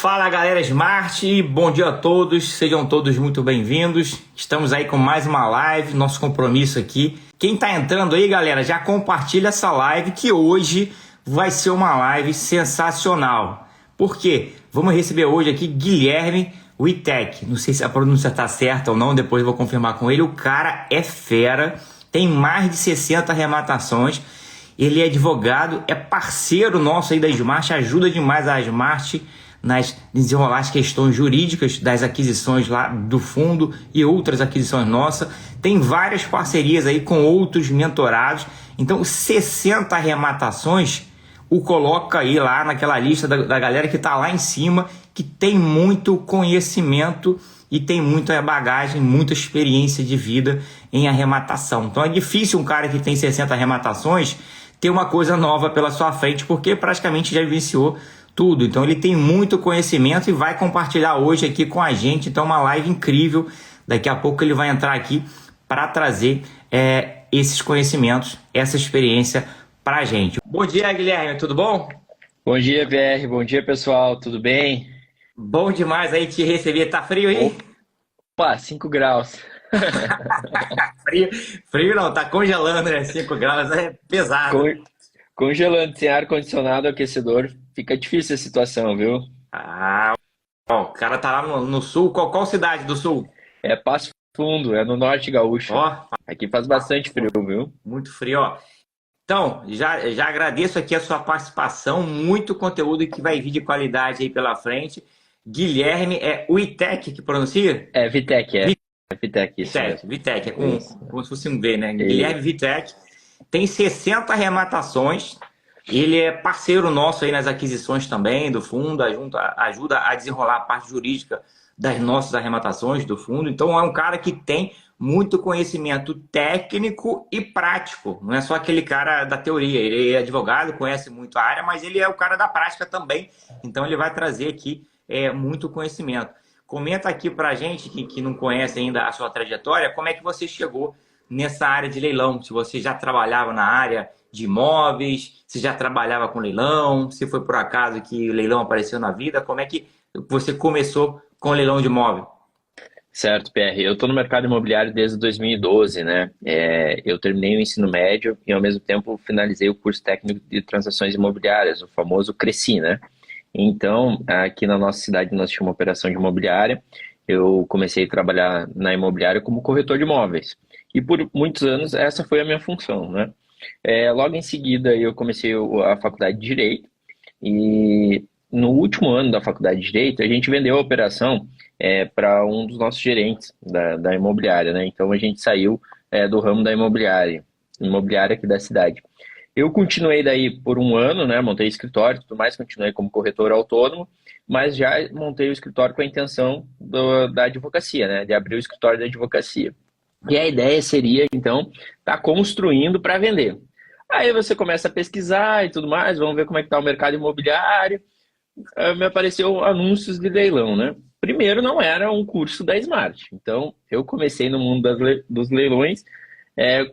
Fala galera Smart, bom dia a todos, sejam todos muito bem-vindos. Estamos aí com mais uma live, nosso compromisso aqui. Quem tá entrando aí, galera, já compartilha essa live que hoje vai ser uma live sensacional. Por quê? Vamos receber hoje aqui Guilherme Wittek. Não sei se a pronúncia tá certa ou não, depois eu vou confirmar com ele. O cara é fera, tem mais de 60 arrematações. Ele é advogado, é parceiro nosso aí da Smart, ajuda demais a Smart nas desenrolar as questões jurídicas das aquisições lá do fundo e outras aquisições nossas. Tem várias parcerias aí com outros mentorados. Então, 60 arrematações o coloca aí lá naquela lista da galera que está lá em cima, que tem muito conhecimento e tem muita bagagem, muita experiência de vida em arrematação. Então, é difícil um cara que tem 60 arrematações ter uma coisa nova pela sua frente, porque praticamente já vivenciou tudo. Então ele tem muito conhecimento e vai compartilhar hoje aqui com a gente. Então uma live incrível. Daqui a pouco ele vai entrar aqui para trazer esses conhecimentos, essa experiência para a gente. Bom dia, Guilherme, tudo bom? Bom dia, VR. Bom dia, pessoal. Tudo bem? Bom demais aí te receber. Tá frio aí? Opa, 5 graus. Frio não, tá congelando, né? 5 graus é pesado. Congelando, sem ar-condicionado, aquecedor, fica difícil a situação, viu? Ó, o cara tá lá no sul. Qual cidade do sul? É Passo Fundo, é no norte gaúcho. Ó, aqui faz bastante frio, viu? muito frio, ó. Então, já agradeço aqui a sua participação, muito conteúdo que vai vir de qualidade aí pela frente. Guilherme, é Wittek que pronuncia? É Wittek, Wittek, isso mesmo. Wittek, é como se fosse um V, né? Guilherme Wittek tem 60 arrematações, ele é parceiro nosso aí nas aquisições também do fundo, ajuda a desenrolar a parte jurídica das nossas arrematações do fundo. Então é um cara que tem muito conhecimento técnico e prático, não é só aquele cara da teoria. Ele é advogado, conhece muito a área, mas ele é o cara da prática também, então ele vai trazer aqui muito conhecimento. Comenta aqui pra gente que não conhece ainda a sua trajetória, como é que você chegou nessa área de leilão, se você já trabalhava na área de imóveis, se já trabalhava com leilão, se foi por acaso que o leilão apareceu na vida, como é que você começou com leilão de imóvel? Certo, PR. Eu estou no mercado imobiliário desde 2012, né? Eu terminei o ensino médio e, ao mesmo tempo, finalizei o curso técnico de transações imobiliárias, o famoso Cresci, né? Então, aqui na nossa cidade, nós tínhamos uma operação de imobiliária. Eu comecei a trabalhar na imobiliária como corretor de imóveis. E por muitos anos, essa foi a minha função, né? Logo em seguida, eu comecei a faculdade de Direito. E no último ano da faculdade de Direito, a gente vendeu a operação para um dos nossos gerentes da imobiliária, né? Então, a gente saiu do ramo da imobiliária aqui da cidade. Eu continuei daí por um ano, né? Montei escritório e tudo mais, continuei como corretor autônomo, mas já montei o escritório com a intenção da advocacia, né? De abrir o escritório da advocacia. E a ideia seria, então, estar construindo para vender. Aí você começa a pesquisar e tudo mais, vamos ver como é que está o mercado imobiliário. Me apareceu anúncios de leilão, né? Primeiro, não era um curso da Smart. Então, eu comecei no mundo dos leilões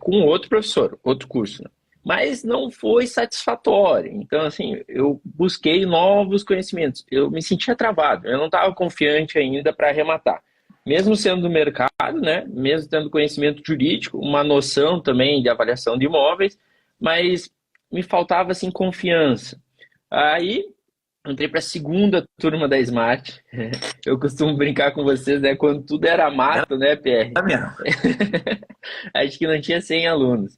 com outro professor, outro curso, né? Mas não foi satisfatório. Então, assim, eu busquei novos conhecimentos. Eu me sentia travado, eu não estava confiante ainda para arrematar. Mesmo sendo do mercado, né? Mesmo tendo conhecimento jurídico, uma noção também de avaliação de imóveis, mas me faltava, assim, confiança. Aí, entrei para a segunda turma da Smart. Eu costumo brincar com vocês, né? Quando tudo era mato, né, PR? Tá mesmo. Acho que não tinha 100 alunos.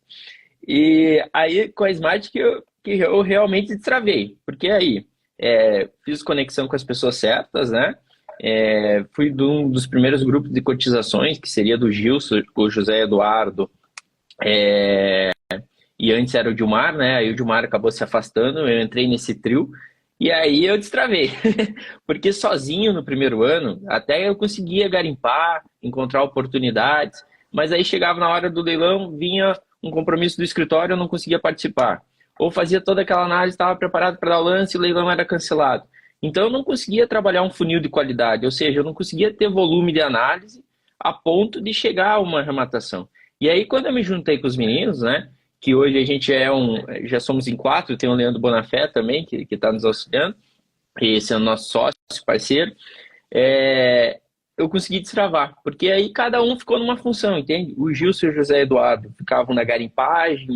E aí, com a Smart, que eu realmente destravei. Porque aí, fiz conexão com as pessoas certas, né? Fui de um dos primeiros grupos de cotizações, que seria do Gilson, o José Eduardo, e antes era o Dilmar, né? Aí o Dilmar acabou se afastando, eu entrei nesse trio, e aí eu destravei. Porque sozinho no primeiro ano, até eu conseguia garimpar, encontrar oportunidades, mas aí chegava na hora do leilão, vinha um compromisso do escritório, eu não conseguia participar. Ou fazia toda aquela análise, estava preparado para dar o lance e o leilão era cancelado. Então eu não conseguia trabalhar um funil de qualidade, ou seja, eu não conseguia ter volume de análise a ponto de chegar a uma arrematação. E aí quando eu me juntei com os meninos, né, que hoje a gente já somos em 4, tem o Leandro Bonafé também, que está nos auxiliando, esse é o nosso sócio, parceiro, eu consegui destravar, porque aí cada um ficou numa função, entende? O Gilson e o José Eduardo ficavam na garimpagem,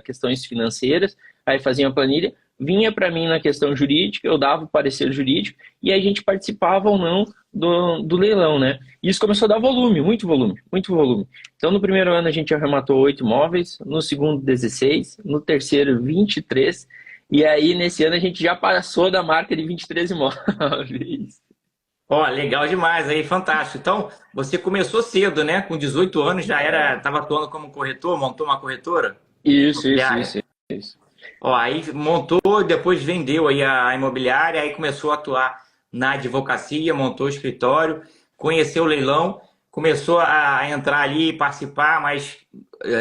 questões financeiras, aí faziam a planilha, vinha para mim na questão jurídica, eu dava o parecer jurídico, e aí a gente participava ou não do leilão, né? E isso começou a dar volume, muito volume, muito volume. Então, no primeiro ano a gente arrematou 8 imóveis, no segundo 16, no terceiro 23, e aí nesse ano a gente já passou da marca de 23 imóveis. Ó, legal demais aí, fantástico. Então, você começou cedo, né? Com 18 anos já estava atuando como corretor, montou uma corretora Isso, isso, imobiliária. isso, isso. Ó, aí montou, depois vendeu aí a imobiliária, aí começou a atuar na advocacia, montou o escritório, conheceu o leilão, começou a entrar ali e participar, mas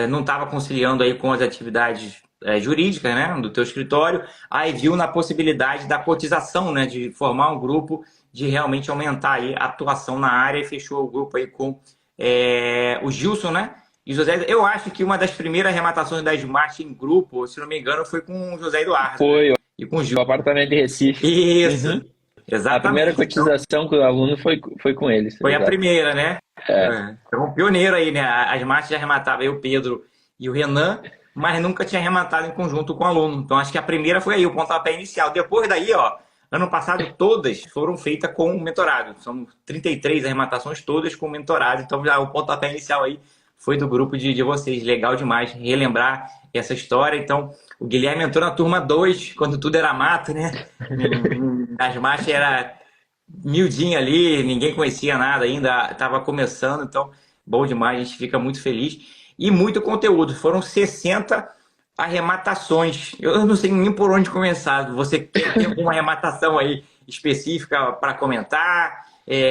não estava conciliando aí com as atividades jurídicas, né, do teu escritório. Aí viu na possibilidade da cotização, né, de formar um grupo, de realmente aumentar aí a atuação na área e fechou o grupo aí com o Gilson, né? E José, eu acho que uma das primeiras arrematações da Smart em grupo, se não me engano, foi com o José Eduardo, né? Foi E com o o Gil. apartamento de Recife. Isso, Uhum. A primeira exatamente. Então, cotização com o aluno foi com eles, foi a exato. primeira, né? É, Então, um pioneiro aí, né? A Smart já arrematava eu, o Pedro e o Renan, mas nunca tinha arrematado em conjunto com o aluno. Então, acho que a primeira foi aí, o pontapé inicial. Depois daí, ó, ano passado, todas foram feitas com mentorado. São 33 arrematações, todas com mentorado. Então, já o pontapé inicial aí foi do grupo de vocês. Legal demais relembrar essa história. Então, o Guilherme entrou na turma 2 quando tudo era mato, né? A Smart era miudinha ali, ninguém conhecia nada ainda, estava começando, então bom demais, a gente fica muito feliz. E muito conteúdo, foram 60 arrematações. Eu não sei nem por onde começar. Você tem alguma arrematação aí específica para comentar?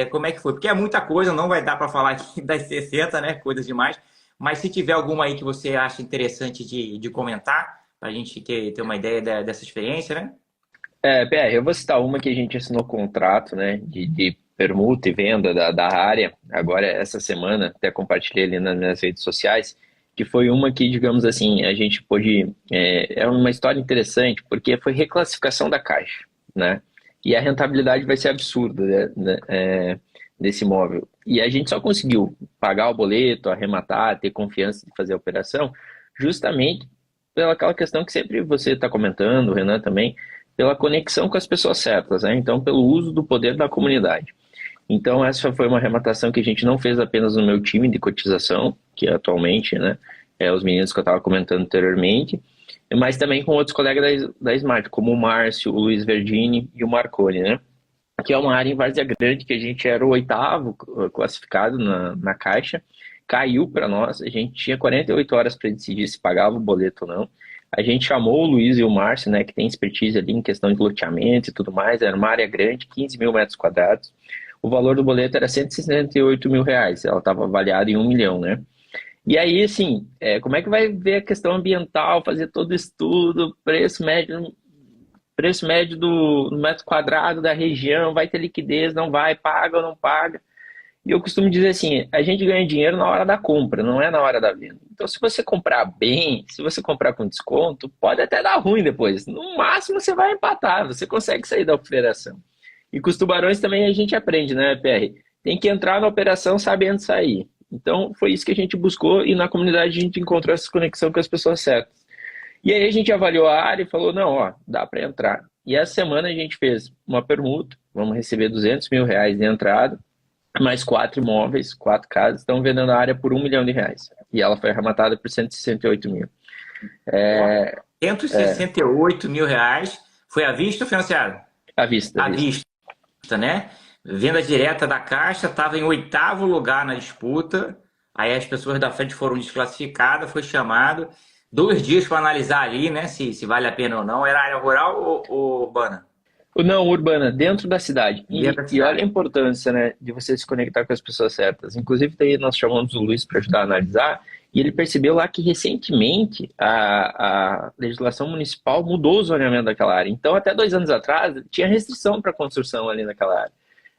Como é que foi? Porque é muita coisa, não vai dar para falar aqui das 60, né? Coisas demais. Mas se tiver alguma aí que você acha interessante de comentar, para a gente ter uma ideia dessa experiência, né? PR, eu vou citar uma que a gente assinou contrato, né, de permuta e venda da área, agora essa semana, até compartilhei ali nas minhas redes sociais, que foi uma que, digamos assim, a gente pôde, é uma história interessante, porque foi reclassificação da Caixa, né, e a rentabilidade vai ser absurda, né, desse imóvel. E a gente só conseguiu pagar o boleto, arrematar, ter confiança de fazer a operação, justamente pelaquela questão que sempre você está comentando, o Renan também, pela conexão com as pessoas certas, né? Então, pelo uso do poder da comunidade. Então, essa foi uma arrematação que a gente não fez apenas no meu time de cotização, que é atualmente, né, os meninos que eu estava comentando anteriormente, mas também com outros colegas da Smart, como o Márcio, o Luiz Verdini e o Marconi, né? Que é uma área em Várzea Grande que a gente era o 8º classificado na Caixa, caiu para nós, a gente tinha 48 horas para decidir se pagava o boleto ou não. A gente chamou o Luiz e o Márcio, né, que tem expertise ali em questão de loteamento e tudo mais, era uma área grande, 15 mil metros quadrados. O valor do boleto era 168 mil reais, ela estava avaliada em 1 milhão, né? E aí, assim, como é que vai ver a questão ambiental, fazer todo o estudo, preço médio do metro quadrado da região, vai ter liquidez, não vai, paga ou não paga? E eu costumo dizer assim, a gente ganha dinheiro na hora da compra, não é na hora da venda. Então, se você comprar bem, se você comprar com desconto, pode até dar ruim depois. No máximo, você vai empatar, você consegue sair da operação. E com os tubarões também a gente aprende, né, PR? Tem que entrar na operação sabendo sair. Então, foi isso que a gente buscou e na comunidade a gente encontrou essa conexão com as pessoas certas. E aí a gente avaliou a área e falou, não, ó, dá para entrar. E essa semana a gente fez uma permuta, vamos receber 200 mil reais de entrada, mais 4 imóveis, 4 casas, estão vendendo a área por 1 milhão de reais. E ela foi arrematada por 168 mil. 168 mil reais. Foi à vista ou financiado? À vista. À vista, né? Venda direta da Caixa, estava em 8º lugar na disputa. Aí as pessoas da frente foram desclassificadas, foi chamado. 2 dias para analisar ali, né? Se vale a pena ou não. Era área rural ou urbana? Não, urbana, dentro da cidade. E cidade. olha a importância, né, de você se conectar com as pessoas certas. Inclusive, daí nós chamamos o Luiz para ajudar a analisar, e ele percebeu lá que recentemente a legislação municipal mudou o zoneamento daquela área. Então, até 2 anos atrás, tinha restrição para construção ali naquela área.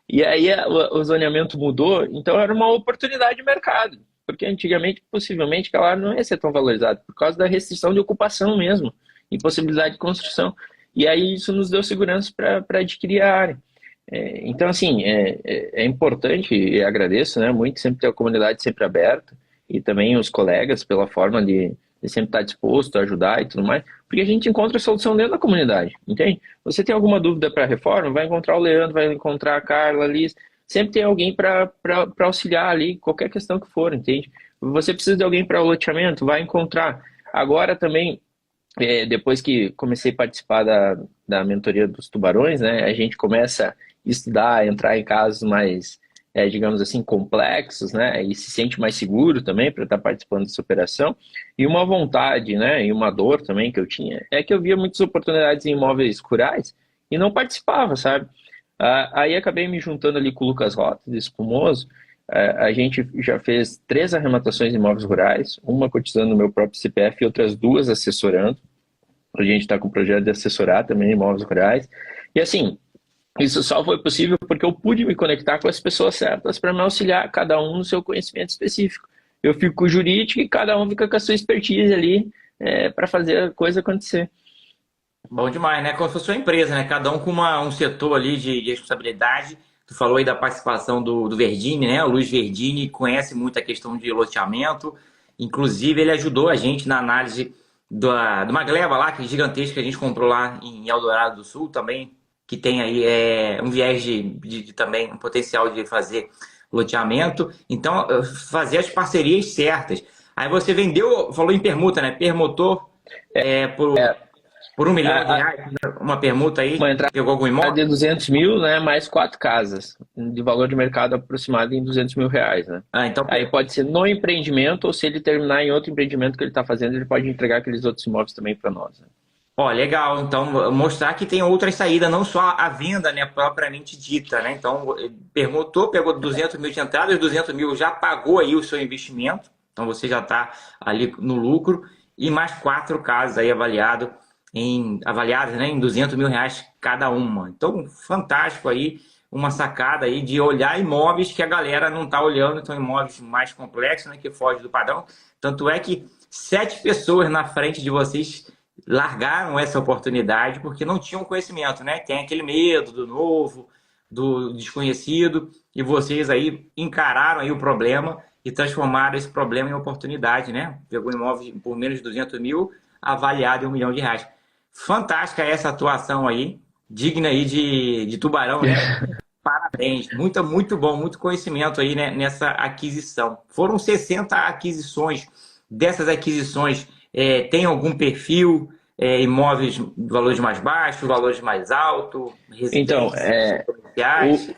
E aí o zoneamento mudou, então era uma oportunidade de mercado. Porque antigamente, possivelmente, aquela área não ia ser tão valorizada, por causa da restrição de ocupação mesmo, impossibilidade de construção. E aí isso nos deu segurança para adquirir a área. Então, assim, é importante e agradeço, né, muito sempre ter a comunidade sempre aberta e também os colegas pela forma de sempre estar disposto a ajudar e tudo mais, porque a gente encontra a solução dentro da comunidade, entende? Você tem alguma dúvida para a reforma, vai encontrar o Leandro, vai encontrar a Carla, a Liz, sempre tem alguém para auxiliar ali, qualquer questão que for, entende? Você precisa de alguém para o loteamento, vai encontrar. Agora também, depois que comecei a participar da mentoria dos tubarões, né, a gente começa a estudar, entrar em casos mais, digamos assim, complexos, né, e se sente mais seguro também para estar participando dessa operação. E uma vontade, né, e uma dor também que eu tinha, é que eu via muitas oportunidades em imóveis rurais e não participava, sabe? Aí acabei me juntando ali com o Lucas Rota, de Espumoso. A gente já fez 3 arrematações em imóveis rurais, uma cotizando no meu próprio CPF e outras 2 assessorando. A gente está com o projeto de assessorar também imóveis rurais. E assim, isso só foi possível porque eu pude me conectar com as pessoas certas para me auxiliar, cada um no seu conhecimento específico. Eu fico com o jurídico e cada um fica com a sua expertise ali para fazer a coisa acontecer. Bom demais, né? Como se fosse uma empresa, né? Cada um com um setor ali de responsabilidade. Tu falou aí da participação do Verdini, né? O Luiz Verdini conhece muito a questão de loteamento. Inclusive, ele ajudou a gente na análise de uma gleba lá, que é gigantesca, que a gente comprou lá em Eldorado do Sul também, que tem aí um viés de também um potencial de fazer loteamento. Então, fazer as parcerias certas. Aí você vendeu, falou em permuta, né? Permutou por 1 milhão de reais, uma permuta aí, Uma entrada pegou algum imóvel? de 200 mil, né, mais 4 casas, de valor de mercado aproximado em 200 mil reais, né? Então, Aí pode ser no empreendimento, ou se ele terminar em outro empreendimento que ele está fazendo, ele pode entregar aqueles outros imóveis também para nós, né? ó, legal. Então, mostrar que tem outras saídas, não só a venda, né, propriamente dita, né? Então, permutou, pegou 200 mil de entrada, os 200 mil já pagou aí o seu investimento, então você já está ali no lucro, e mais 4 casas aí avaliadas, né, em 200 mil reais cada uma. Então, fantástico aí, uma sacada aí de olhar imóveis que a galera não está olhando, então imóveis mais complexos, né, que fogem do padrão. Tanto é que 7 pessoas na frente de vocês largaram essa oportunidade porque não tinham conhecimento, né? Tem aquele medo do novo, do desconhecido, e vocês aí encararam aí o problema e transformaram esse problema em oportunidade, né? Pegou imóvel por menos de 200 mil, avaliado em 1 milhão de reais. Fantástica essa atuação aí, digna aí de tubarão, né? Parabéns, muito bom, muito conhecimento aí, né, nessa aquisição. Foram 60 aquisições. Dessas aquisições, tem algum perfil, imóveis de valores mais baixos, valores mais altos, Então, residências comerciais?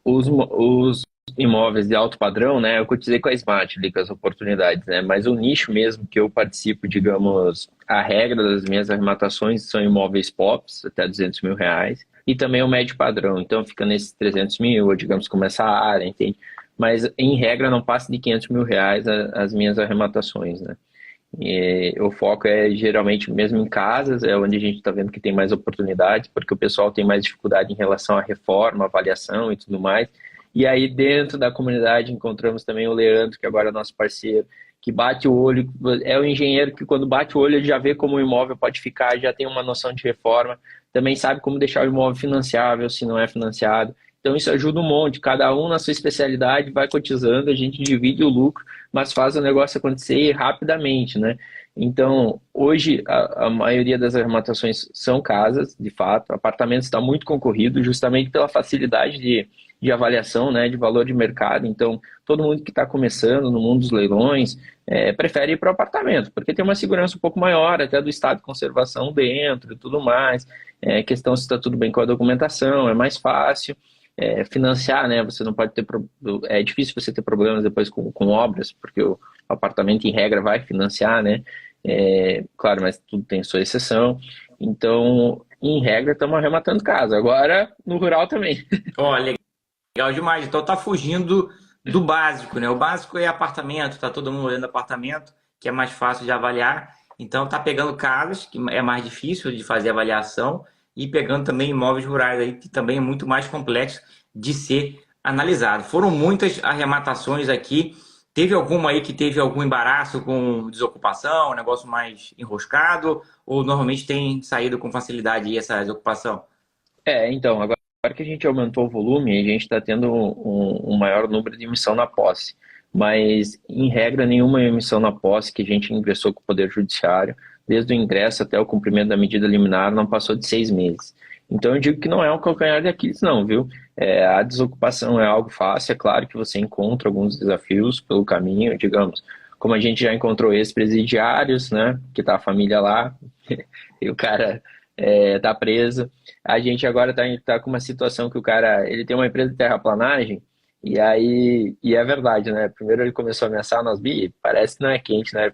os imóveis de alto padrão, né? Eu cotizei com a Smart ali, com as oportunidades, né? Mas o nicho mesmo que eu participo, digamos, a regra das minhas arrematações são imóveis POPs, até 200 mil reais, e também o médio padrão. Então fica nesses 300 mil, ou digamos, começa a área, entende? Mas em regra não passa de 500 mil reais as minhas arrematações, né? E o foco é geralmente mesmo em casas, é onde a gente está vendo que tem mais oportunidades, porque o pessoal tem mais dificuldade em relação à reforma, avaliação e tudo mais. E aí dentro da comunidade encontramos também o Leandro, que agora é nosso parceiro, que bate o olho, é o engenheiro que quando bate o olho ele já vê como o imóvel pode ficar, já tem uma noção de reforma, também sabe como deixar o imóvel financiável se não é financiado. Então isso ajuda um monte, cada um na sua especialidade vai cotizando, a gente divide o lucro, mas faz o negócio acontecer rapidamente, né? Então, hoje a maioria das arrematações são casas, de fato, apartamentos está muito concorrido, justamente pela facilidade de avaliação, né, de valor de mercado. Então, todo mundo que está começando no mundo dos leilões prefere ir para o apartamento, porque tem uma segurança um pouco maior, até do estado de conservação dentro e tudo mais, questão se está tudo bem com a documentação, é mais fácil. Financiar, né? Você não pode ter. É difícil você ter problemas depois com obras, porque o apartamento, em regra, vai financiar, né? Claro, mas tudo tem sua exceção. Então, em regra, estamos arrematando casa. Agora, no rural também. Olha, legal demais. Então tá fugindo do básico, né? O básico é apartamento, tá todo mundo olhando apartamento, que é mais fácil de avaliar. Então tá pegando casas, que é mais difícil de fazer avaliação, e pegando também imóveis rurais aí, que também é muito mais complexo de ser analisado. Foram muitas arrematações aqui Teve alguma aí que teve algum embaraço com desocupação, um negócio mais enroscado, ou normalmente tem saído com facilidade aí essa desocupação? Então, agora que a gente aumentou o volume, a gente está tendo um maior número de emissão na posse. Mas, em regra, nenhuma emissão na posse que a gente ingressou com o Poder Judiciário, desde o ingresso até o cumprimento da medida liminar, não passou de 6 meses. Então, eu digo que não é um calcanhar de Aquiles, não, viu? A desocupação é algo fácil, é claro que você encontra alguns desafios pelo caminho, digamos, como a gente já encontrou ex-presidiários, né, que tá a família lá, e o cara tá preso. A gente agora tá com uma situação que o cara, ele tem uma empresa de terraplanagem, e é verdade, né? Primeiro ele começou a ameaçar nós, parece que não é quente, né? Ele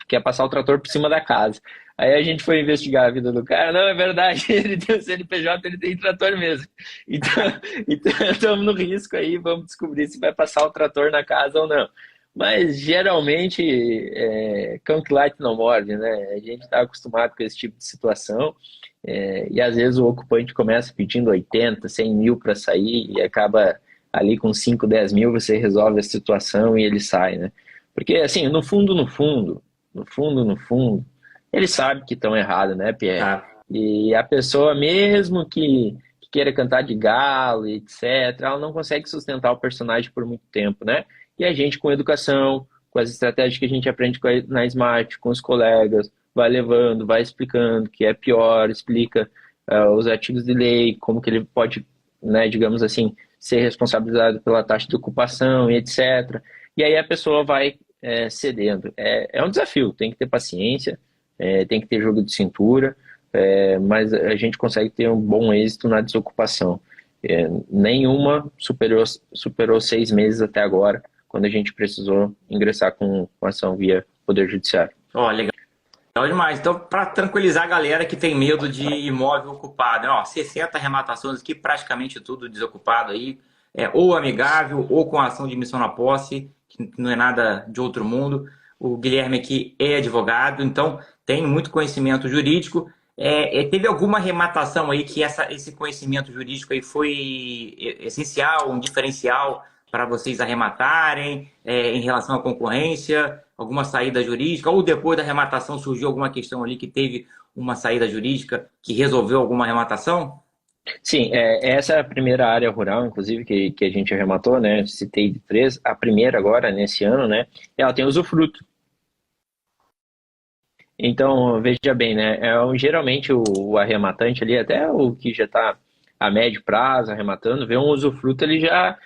quer passar o trator por cima da casa. Aí a gente foi investigar a vida do cara, não, é verdade, ele tem o CNPJ, ele tem trator mesmo. Então, então estamos no risco aí, vamos descobrir se vai passar o trator na casa ou não. Mas geralmente, cão que late não morde, né? A gente está acostumado com esse tipo de situação, e às vezes o ocupante começa pedindo 80, 100 mil para sair e acaba ali com 5, 10 mil você resolve a situação e ele sai, né? Porque assim, no fundo, ele sabe que estão errados, né, Pierre? Tá. E a pessoa, mesmo que queira cantar de galo, etc., ela não consegue sustentar o personagem por muito tempo, né? E a gente, com educação, com as estratégias que a gente aprende na Smart, com os colegas, vai levando, vai explicando que é pior, explica os artigos de lei, como que ele pode, né, digamos assim, ser responsabilizado pela taxa de ocupação e etc. E aí a pessoa vai cedendo. É um desafio, tem que ter paciência, tem que ter jogo de cintura, mas a gente consegue ter um bom êxito na desocupação. Nenhuma superou 6 meses até agora, quando a gente precisou ingressar com ação via Poder Judiciário. Ó, legal. Legal demais. Então, para tranquilizar a galera que tem medo de imóvel ocupado, né? Ó, 60 arrematações aqui, praticamente tudo desocupado aí, ou amigável, ou com ação de missão na posse, que não é nada de outro mundo. O Guilherme aqui é advogado, então tem muito conhecimento jurídico. Teve alguma arrematação aí que esse conhecimento jurídico aí foi essencial, um diferencial para vocês arrematarem em relação à concorrência, alguma saída jurídica, ou depois da arrematação surgiu alguma questão ali que teve uma saída jurídica que resolveu alguma arrematação? Sim, essa é a primeira área rural, inclusive, que a gente arrematou, né? Citei de três, a primeira agora, nesse ano, né? Ela tem usufruto. Então, veja bem, né? Geralmente o arrematante ali, até o que já está a médio prazo arrematando, vê um usufruto, ele já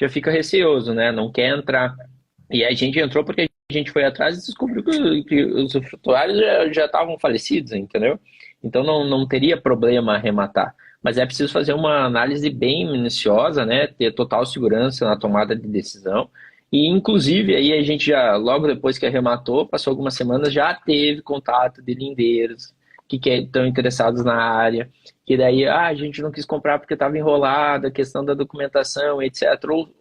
fica receoso, né? Não quer entrar. E a gente entrou porque a gente foi atrás e descobriu que os usufrutuários já estavam falecidos, entendeu? Então não teria problema arrematar. Mas é preciso fazer uma análise bem minuciosa, né? Ter total segurança na tomada de decisão. E, inclusive, aí a gente já, logo depois que arrematou, passou algumas semanas, já teve contato de lindeiros que estão interessados na área, que daí a gente não quis comprar porque estava enrolado, a questão da documentação, etc.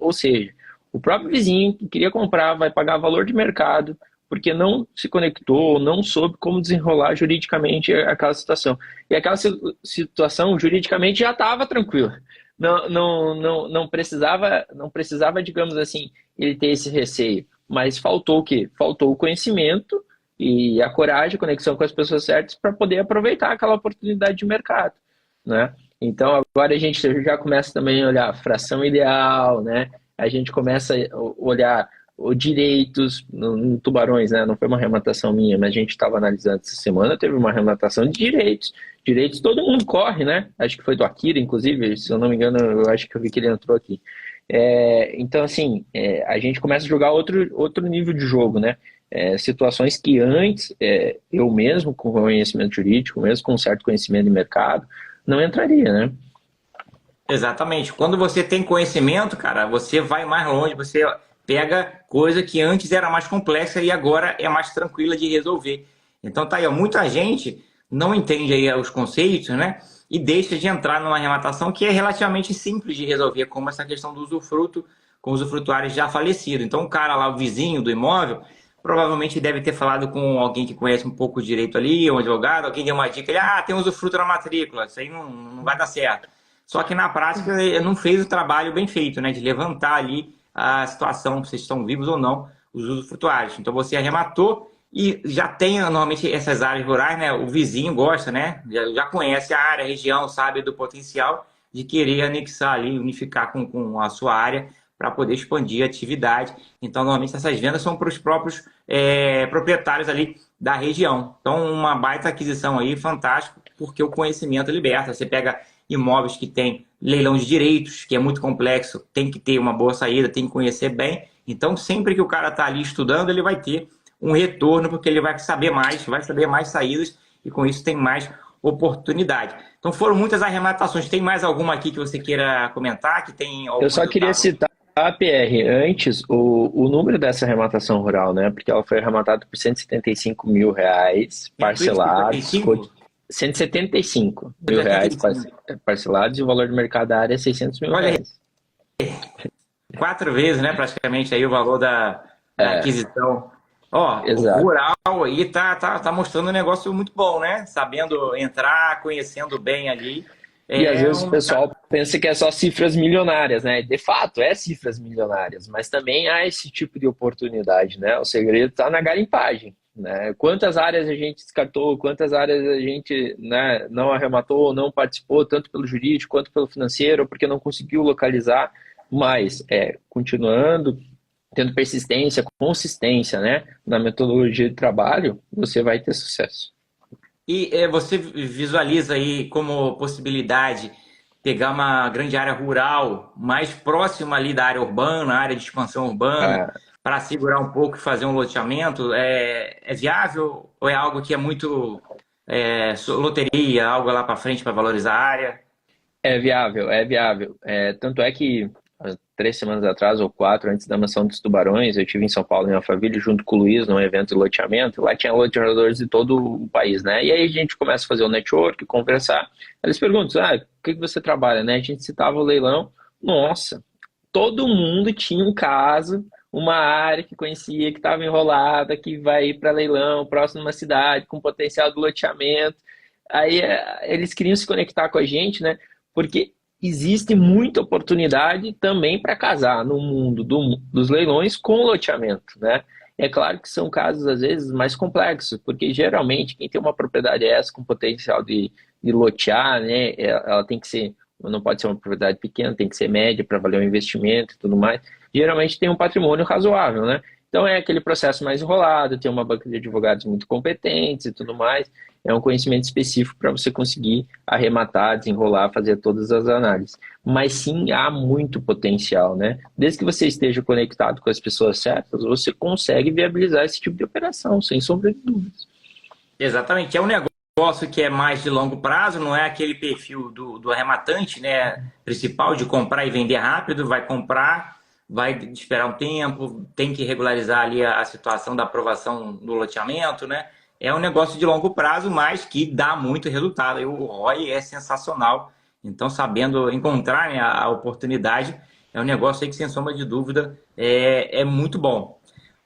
Ou seja, o próprio vizinho que queria comprar vai pagar valor de mercado porque não se conectou, não soube como desenrolar juridicamente aquela situação. E aquela situação juridicamente já estava tranquila. Não precisava, digamos assim, ele ter esse receio. Mas faltou o quê? Faltou o conhecimento e a coragem, a conexão com as pessoas certas para poder aproveitar aquela oportunidade de mercado, né? Então agora a gente já começa também a olhar a fração ideal, né? A gente começa a olhar os direitos no Tubarões, né? Não foi uma arrematação minha, mas a gente estava analisando essa semana, teve uma arrematação de direitos. Direitos todo mundo corre, né? Acho que foi do Akira, inclusive, se eu não me engano, eu acho que eu vi que ele entrou aqui. Então, assim, a gente começa a jogar outro nível de jogo, né? Situações que antes, eu mesmo, com conhecimento jurídico, mesmo com um certo conhecimento de mercado, não entraria, né? Exatamente. Quando você tem conhecimento, cara, você vai mais longe, você pega coisa que antes era mais complexa e agora é mais tranquila de resolver. Então tá aí, ó, muita gente não entende aí os conceitos, né? E deixa de entrar numa arrematação que é relativamente simples de resolver, como essa questão do usufruto com os usufrutuários já falecidos. Então o cara lá, o vizinho do imóvel, provavelmente deve ter falado com alguém que conhece um pouco de direito ali, um advogado, alguém deu uma dica, ele, tem um usufruto na matrícula, isso aí não vai dar certo. Só que na prática ele não fez o trabalho bem feito, né? De levantar ali a situação, se estão vivos ou não, os usufrutuários. Então você arrematou e já tem normalmente essas áreas rurais, né? O vizinho gosta, né? Já conhece a área, a região, sabe do potencial de querer anexar ali, unificar com a sua área para poder expandir a atividade. Então, normalmente essas vendas são para os próprios proprietários ali da região. Então, uma baita aquisição aí, fantástico, porque o conhecimento liberta. Você pega imóveis que tem leilão de direitos, que é muito complexo, tem que ter uma boa saída, tem que conhecer bem. Então, sempre que o cara está ali estudando, ele vai ter um retorno, porque ele vai saber mais saídas, e com isso tem mais oportunidade. Então foram muitas arrematações. Tem mais alguma aqui que você queira comentar? Que tem Eu só queria citar, PR, antes, o número dessa arrematação rural, né? Porque ela foi arrematada por R$ 175 mil, parcelados. 175 mil reais parcelados, e o valor de mercado da área é R$ 600 mil. Olha, 4 vezes, né, praticamente, aí o valor da aquisição. Ó, exato. O rural aí tá mostrando um negócio muito bom, né? Sabendo entrar, conhecendo bem ali. E às vezes o pessoal pensa que é só cifras milionárias, né? De fato, é cifras milionárias, mas também há esse tipo de oportunidade, né? O segredo está na garimpagem, né? Quantas áreas a gente descartou, quantas áreas a gente, né, não arrematou, não participou, tanto pelo jurídico quanto pelo financeiro, porque não conseguiu localizar, mas continuando, tendo persistência, consistência, né, na metodologia de trabalho, você vai ter sucesso. E você visualiza aí como possibilidade pegar uma grande área rural mais próxima ali da área urbana, área de expansão urbana, para segurar um pouco e fazer um loteamento? É viável ou é algo que é muito loteria, algo lá para frente para valorizar a área? É viável, é viável. Tanto é que 3 semanas atrás, ou 4, antes da Mansão dos Tubarões, eu estive em São Paulo, em Alphaville, junto com o Luiz, num evento de loteamento. Lá tinha loteadores de todo o país, né? E aí a gente começa a fazer o network, conversar. Eles perguntam, o que você trabalha, né? A gente citava o leilão. Nossa, todo mundo tinha um caso, uma área que conhecia, que estava enrolada, que vai ir para leilão, próximo de uma cidade, com potencial de loteamento. Aí eles queriam se conectar com a gente, né? Porque existe muita oportunidade também para casar no mundo dos leilões com loteamento, né? É claro que são casos, às vezes, mais complexos, porque geralmente quem tem uma propriedade com potencial de lotear, né? Ela tem que ser, não pode ser uma propriedade pequena, tem que ser média para valer o investimento e tudo mais. Geralmente tem um patrimônio razoável, né? Então é aquele processo mais enrolado, tem uma banca de advogados muito competentes e tudo mais. É um conhecimento específico para você conseguir arrematar, desenrolar, fazer todas as análises. Mas sim, há muito potencial, né? Desde que você esteja conectado com as pessoas certas, você consegue viabilizar esse tipo de operação, sem sombra de dúvidas. Exatamente. É um negócio que é mais de longo prazo, não é aquele perfil do arrematante, né, principal de comprar e vender rápido, vai comprar, vai esperar um tempo, tem que regularizar ali a situação da aprovação do loteamento, né? É um negócio de longo prazo, mas que dá muito resultado. E o ROI é sensacional. Então, sabendo encontrar, né, a oportunidade, é um negócio aí que, sem sombra de dúvida, é muito bom.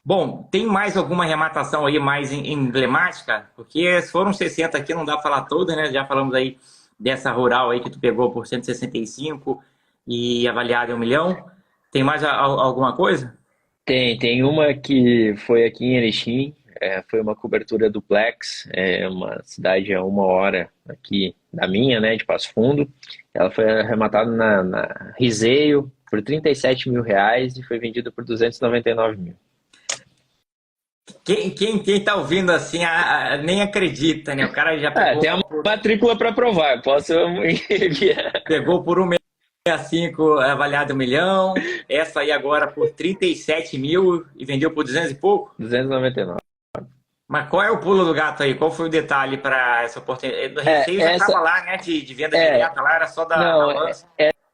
Bom, tem mais alguma arrematação aí mais emblemática? Porque foram 60 aqui, não dá para falar todas, né? Já falamos aí dessa rural aí que tu pegou por 165 e avaliada em 1 milhão. Tem mais alguma coisa? Tem uma que foi aqui em Erechim, foi uma cobertura duplex, uma cidade a 1 hora aqui da minha, né, de Passo Fundo. Ela foi arrematada na Riseio por R$ 37 mil e foi vendida por 299 mil. Quem tá ouvindo assim nem acredita, né? O cara já pegou. Tem a matrícula para provar, eu posso enviar. Pegou por 165 avaliado 1 milhão, essa aí agora por 37 mil e vendeu por 200 e pouco? 299. Mas qual é o pulo do gato aí? Qual foi o detalhe para essa oportunidade? Do Receio já estava lá, né? De venda direta lá, era só da balança.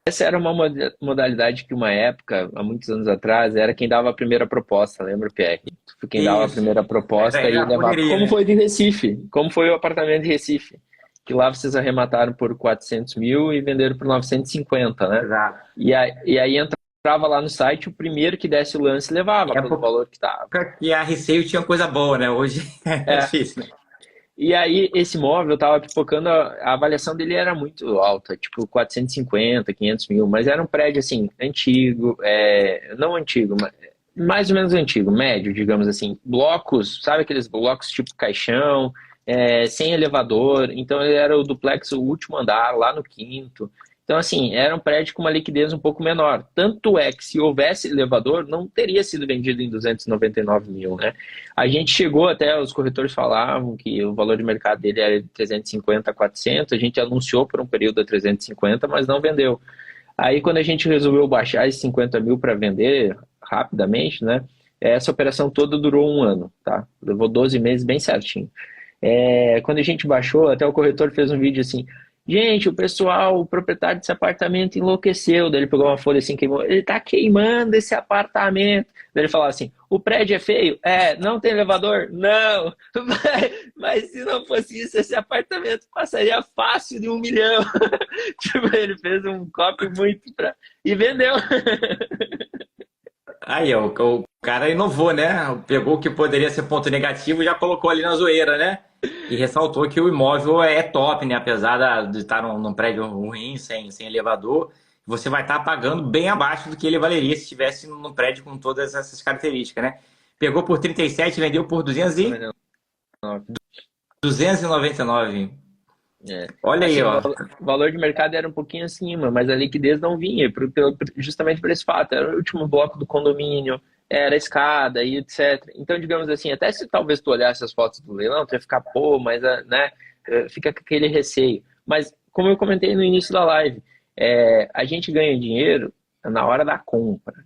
Essa era uma modalidade que uma época, há muitos anos atrás, era quem dava a primeira proposta, lembra, Pierre? Quem dava a primeira proposta e levava. Como foi de Recife? Como foi o apartamento de Recife? Que lá vocês arremataram por 400 mil e venderam por 950, né? Exato. E aí entrava lá no site, o primeiro que desse o lance levava pelo valor que estava. E a Receio tinha coisa boa, né? Hoje é difícil, né? E aí, esse imóvel estava pipocando, a avaliação dele era muito alta, tipo 450, 500 mil, mas era um prédio, assim, antigo, não antigo, mas mais ou menos antigo, médio, digamos assim. Blocos, sabe aqueles blocos tipo caixão, sem elevador. Então ele era o duplex, o último andar, lá no quinto. Então, assim, era um prédio com uma liquidez um pouco menor. Tanto é que se houvesse elevador, não teria sido vendido em 299 mil, né? A gente chegou até, os corretores falavam que o valor de mercado dele era de 350 a 400, a gente anunciou por um período a 350, mas não vendeu. Aí, quando a gente resolveu baixar esses 50 mil para vender rapidamente, né? Essa operação toda durou um ano, tá? Levou 12 meses bem certinho. Quando a gente baixou, até o corretor fez um vídeo assim: gente, o pessoal, o proprietário desse apartamento enlouqueceu. Daí ele pegou uma folha assim, queimou. Ele tá queimando esse apartamento. Daí ele falava assim: o prédio é feio? Não tem elevador? Não. Mas se não fosse isso, esse apartamento passaria fácil de 1 milhão. Tipo, ele fez um copy muito pra... E vendeu. Aí, ó, o cara inovou, né? Pegou o que poderia ser ponto negativo e já colocou ali na zoeira, né? E ressaltou que o imóvel é top, né? De estar num prédio ruim, sem elevador, você vai estar pagando bem abaixo do que ele valeria se estivesse num prédio com todas essas características, né? Pegou por 37, vendeu por 299. É. Olha aí, Assim, ó. o valor de mercado era um pouquinho acima, mas a liquidez não vinha, justamente por esse fato. Era o último bloco do condomínio, era a escada e etc. Então, digamos assim, até se talvez tu olhasse as fotos do leilão, tu ia ficar, pô, mas né, fica com aquele receio. Mas, como eu comentei no início da live, a gente ganha dinheiro na hora da compra,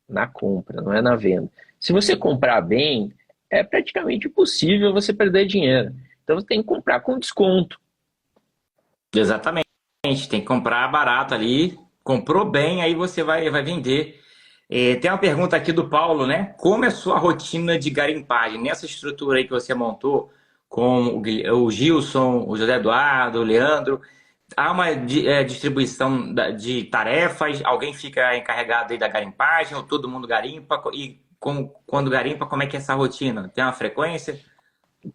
na compra, não é na venda. Se você comprar bem, é praticamente impossível você perder dinheiro. Então, você tem que comprar com desconto. Exatamente. Tem que comprar barato ali. Comprou bem, aí você vai vender. Tem uma pergunta aqui do Paulo, né? Como é a sua rotina de garimpagem? Nessa estrutura aí que você montou com o Gilson, o José Eduardo, o Leandro, há uma distribuição de tarefas? Alguém fica encarregado aí da garimpagem ou todo mundo garimpa? E quando garimpa, como é que é essa rotina? Tem uma frequência?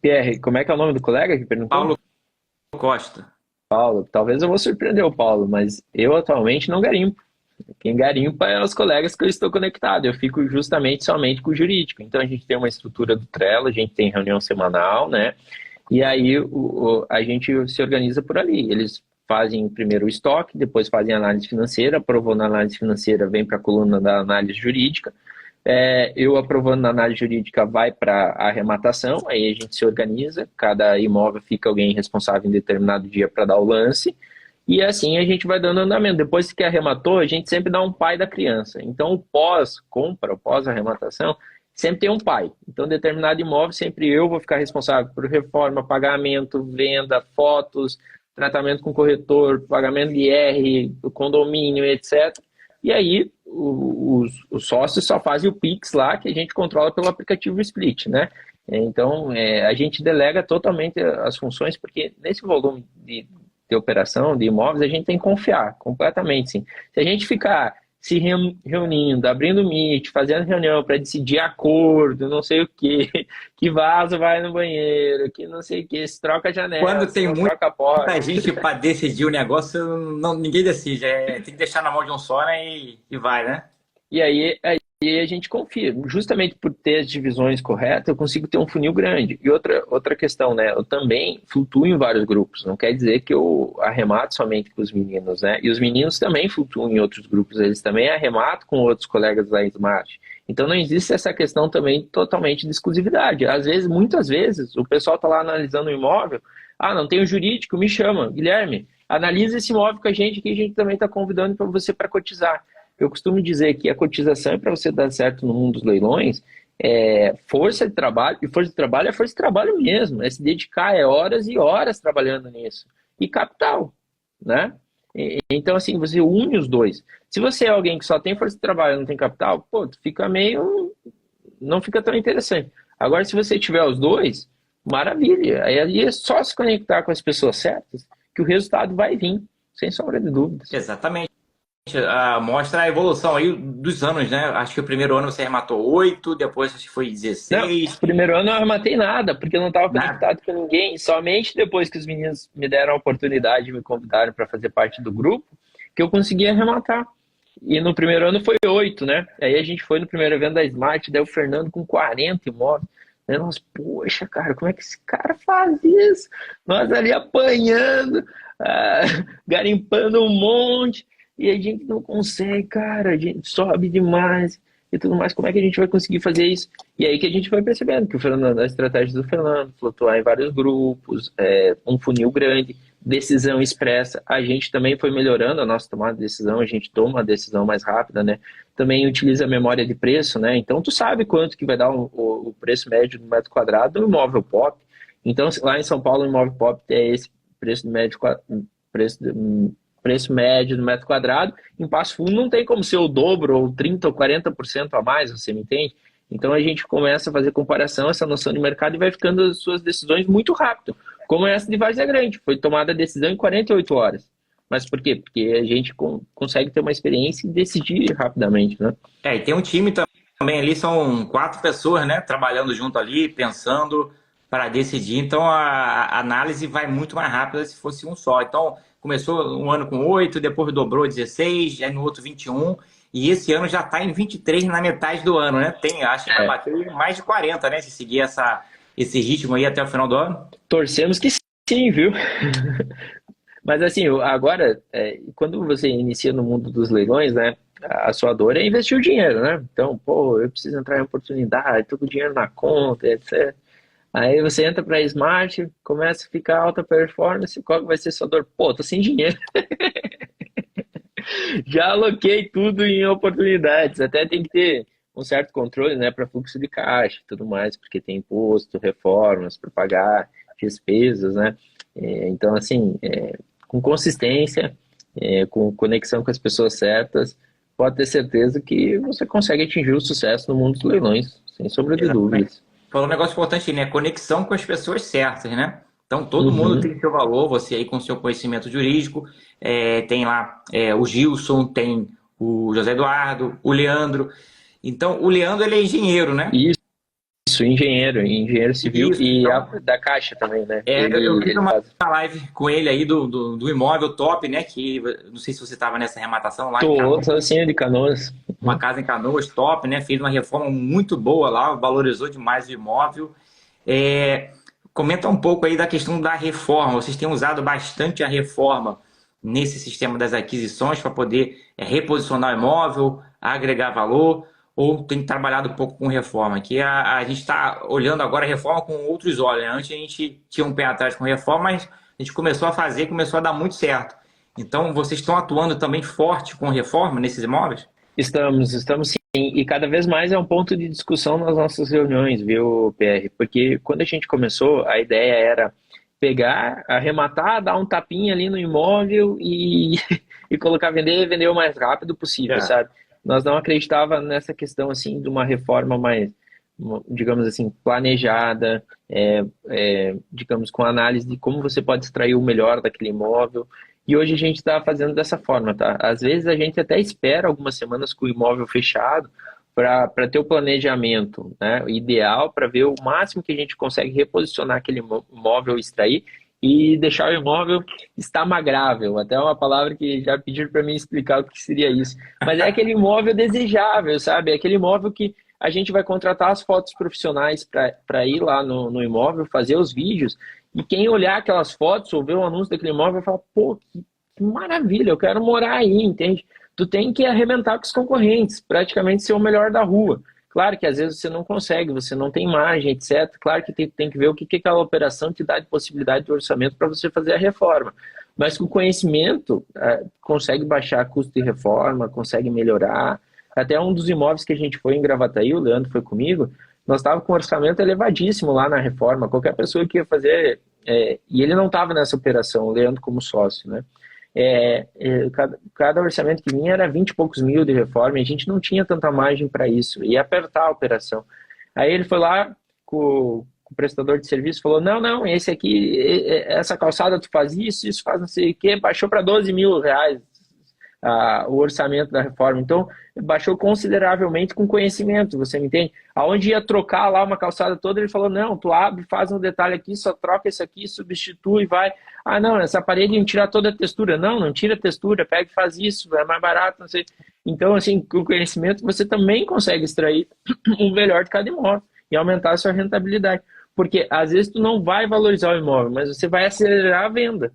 Pierre, como é que é o nome do colega que perguntou? Paulo Costa. Paulo. Talvez eu vou surpreender o Paulo, mas eu atualmente não garimpo. Quem garimpa é os colegas que eu estou conectado. Eu fico justamente somente com o jurídico. Então a gente tem uma estrutura do Trello, a gente tem reunião semanal, né? E aí a gente se organiza por ali. Eles fazem primeiro o estoque, depois fazem a análise financeira, aprovou na análise financeira, vem para a coluna da análise jurídica. Eu aprovando na análise jurídica vai para a arrematação, aí a gente se organiza, cada imóvel fica alguém responsável em determinado dia para dar o lance, e assim a gente vai dando andamento. Depois que arrematou, a gente sempre dá um pai da criança. Então o pós-compra, o pós-arrematação, sempre tem um pai. Então determinado imóvel, sempre eu vou ficar responsável por reforma, pagamento, venda, fotos, tratamento com corretor, pagamento de IR, condomínio, etc. E aí os sócios só fazem o Pix lá, que a gente controla pelo aplicativo Split, né? Então, a gente delega totalmente as funções, porque nesse volume de operação, de imóveis, a gente tem que confiar completamente, sim. Se a gente ficar se reunindo, abrindo Meet, fazendo reunião para decidir acordo, não sei o quê, que vaso vai no banheiro, que não sei o quê, se troca a janela, Quando tem se troca a porta. muita gente para decidir o negócio, ninguém decide. Tem que deixar na mão de um só, né? E vai, né? E aí a gente confia. Justamente por ter as divisões corretas, eu consigo ter um funil grande. E outra questão, né? Eu também flutuo em vários grupos. Não quer dizer que eu arremato somente com os meninos, né? E os meninos também flutuam em outros grupos. Eles também arrematam com outros colegas da Smart. Então não existe essa questão também totalmente de exclusividade. Às vezes, muitas vezes, o pessoal está lá analisando o imóvel. Não tem o jurídico, me chama. Guilherme, analisa esse imóvel com a gente, que a gente também está convidando para você para cotizar. Eu costumo dizer que a cotização, para você dar certo no mundo dos leilões, é força de trabalho, e força de trabalho é força de trabalho mesmo, é se dedicar horas e horas trabalhando nisso. E capital, né? Então, assim, você une os dois. Se você é alguém que só tem força de trabalho e não tem capital, pô, fica meio... não fica tão interessante. Agora, se você tiver os dois, maravilha. Aí é só se conectar com as pessoas certas que o resultado vai vir, sem sombra de dúvidas. Exatamente. Mostra a evolução aí dos anos, né? Acho que o primeiro ano você arrematou 8, depois acho que foi 16. Não, primeiro ano eu não arrematei nada, porque eu não estava conectado com ninguém. Somente depois que os meninos me deram a oportunidade e me convidaram para fazer parte do grupo, que eu consegui arrematar. E no primeiro ano foi 8, né? Aí a gente foi no primeiro evento da Smart, daí o Fernando com 40 imóveis. Aí nós, poxa, cara, como é que esse cara faz isso? Nós ali apanhando, ah, garimpando um monte, e a gente não consegue, cara, a gente sobe demais e tudo mais. Como é que a gente vai conseguir fazer isso? E aí que a gente foi percebendo que o Fernando, a estratégia do Fernando, flutuar em vários grupos, um funil grande, decisão expressa. A gente também foi melhorando a nossa tomada de decisão, a gente toma a decisão mais rápida, né? Também utiliza a memória de preço, né? Então tu sabe quanto que vai dar o preço médio do metro quadrado do imóvel pop. Então lá em São Paulo o imóvel pop é esse preço médio, preço, preço médio do metro quadrado. Em Passo Fundo não tem como ser o dobro ou 30 ou 40% a mais, você me entende? Então a gente começa a fazer comparação, essa noção de mercado, e vai ficando as suas decisões muito rápido. Como essa de Várzea Grande, foi tomada a decisão em 48 horas. Mas por quê? Porque a gente consegue ter uma experiência e decidir rapidamente, né? E tem um time também ali, são 4 pessoas, né, trabalhando junto ali, pensando para decidir. Então a análise vai muito mais rápida se fosse um só. Então começou um ano com 8, depois dobrou 16, aí no outro 21, e esse ano já está em 23 na metade do ano, né? Acho que vai bater mais de 40, né, se seguir esse ritmo aí até o final do ano. Torcemos que sim, viu? Mas assim, agora, quando você inicia no mundo dos leilões, né, a sua dor é investir o dinheiro, né? Então, pô, eu preciso entrar em oportunidade, tô com o dinheiro na conta, etc. Aí você entra para Smart, começa a ficar alta performance, qual que vai ser sua dor? Pô, tô sem dinheiro. Já aloquei tudo em oportunidades, até tem que ter um certo controle, né, para fluxo de caixa e tudo mais, porque tem imposto, reformas para pagar, despesas, né? Então, assim, com consistência, com conexão com as pessoas certas, pode ter certeza que você consegue atingir o sucesso no mundo dos leilões, sem sombra de dúvidas. Falou um negócio importante, né? Conexão com as pessoas certas, né? Então, todo mundo tem seu valor, você aí com seu conhecimento jurídico, tem lá o Gilson, tem o José Eduardo, o Leandro. Então, o Leandro, ele é engenheiro, né? Isso, engenheiro civil. Isso, e então, da Caixa também, né? eu fiz uma live com ele aí do imóvel top, né? Que não sei se você estava nessa arrematação lá em Canoas. Tô assim, de Canoas. Uma casa em Canoas top, né? Fez uma reforma muito boa lá, valorizou demais o imóvel. Comenta um pouco aí da questão da reforma. Vocês têm usado bastante a reforma nesse sistema das aquisições para poder reposicionar o imóvel, agregar valor, ou tem trabalhado um pouco com reforma? Que a gente está olhando agora a reforma com outros olhos, né? Antes a gente tinha um pé atrás com reforma, mas a gente começou a fazer, começou a dar muito certo. Então, vocês estão atuando também forte com reforma nesses imóveis? Estamos sim, e cada vez mais é um ponto de discussão nas nossas reuniões, viu, PR? Porque quando a gente começou, a ideia era pegar, arrematar, dar um tapinha ali no imóvel e, e colocar vender o mais rápido possível, sabe? Nós não acreditava nessa questão assim de uma reforma mais, digamos assim, planejada, digamos, com análise de como você pode extrair o melhor daquele imóvel. E hoje a gente está fazendo dessa forma, tá? Às vezes a gente até espera algumas semanas com o imóvel fechado para ter o planejamento, né, ideal, para ver o máximo que a gente consegue reposicionar aquele imóvel, extrair e deixar o imóvel estamagrável. Até uma palavra que já pediram para mim explicar o que seria isso. Mas é aquele imóvel desejável, sabe? É aquele imóvel que a gente vai contratar as fotos profissionais para ir lá no imóvel, fazer os vídeos, e quem olhar aquelas fotos ou ver o anúncio daquele imóvel vai falar, pô, que maravilha, eu quero morar aí, entende? Tu tem que arrebentar com os concorrentes, praticamente ser o melhor da rua. Claro que às vezes você não consegue, você não tem margem, etc. Claro que tem que ver o que aquela operação te dá de possibilidade de orçamento para você fazer a reforma. Mas com conhecimento, consegue baixar custo de reforma, consegue melhorar. Até um dos imóveis que a gente foi em Gravataí, o Leandro foi comigo, nós estávamos com um orçamento elevadíssimo lá na reforma. Qualquer pessoa que ia fazer... e ele não estava nessa operação, o Leandro como sócio, né? Cada orçamento que vinha era 20 e poucos mil de reforma, e a gente não tinha tanta margem para isso, ia apertar a operação. Aí ele foi lá com o prestador de serviço, falou, não, esse aqui, essa calçada tu faz isso faz não sei o que, baixou para 12 mil reais. o orçamento da reforma. Então, baixou consideravelmente com conhecimento, você me entende? Aonde ia trocar lá uma calçada toda, ele falou, não, tu abre, faz um detalhe aqui, só troca isso aqui, substitui, vai. Ah, não, essa parede tem que tirar toda a textura. Não, não tira a textura, pega e faz isso, é mais barato, não sei. Então, assim, com conhecimento, você também consegue extrair o melhor de cada imóvel e aumentar a sua rentabilidade. Porque, às vezes, tu não vai valorizar o imóvel, mas você vai acelerar a venda.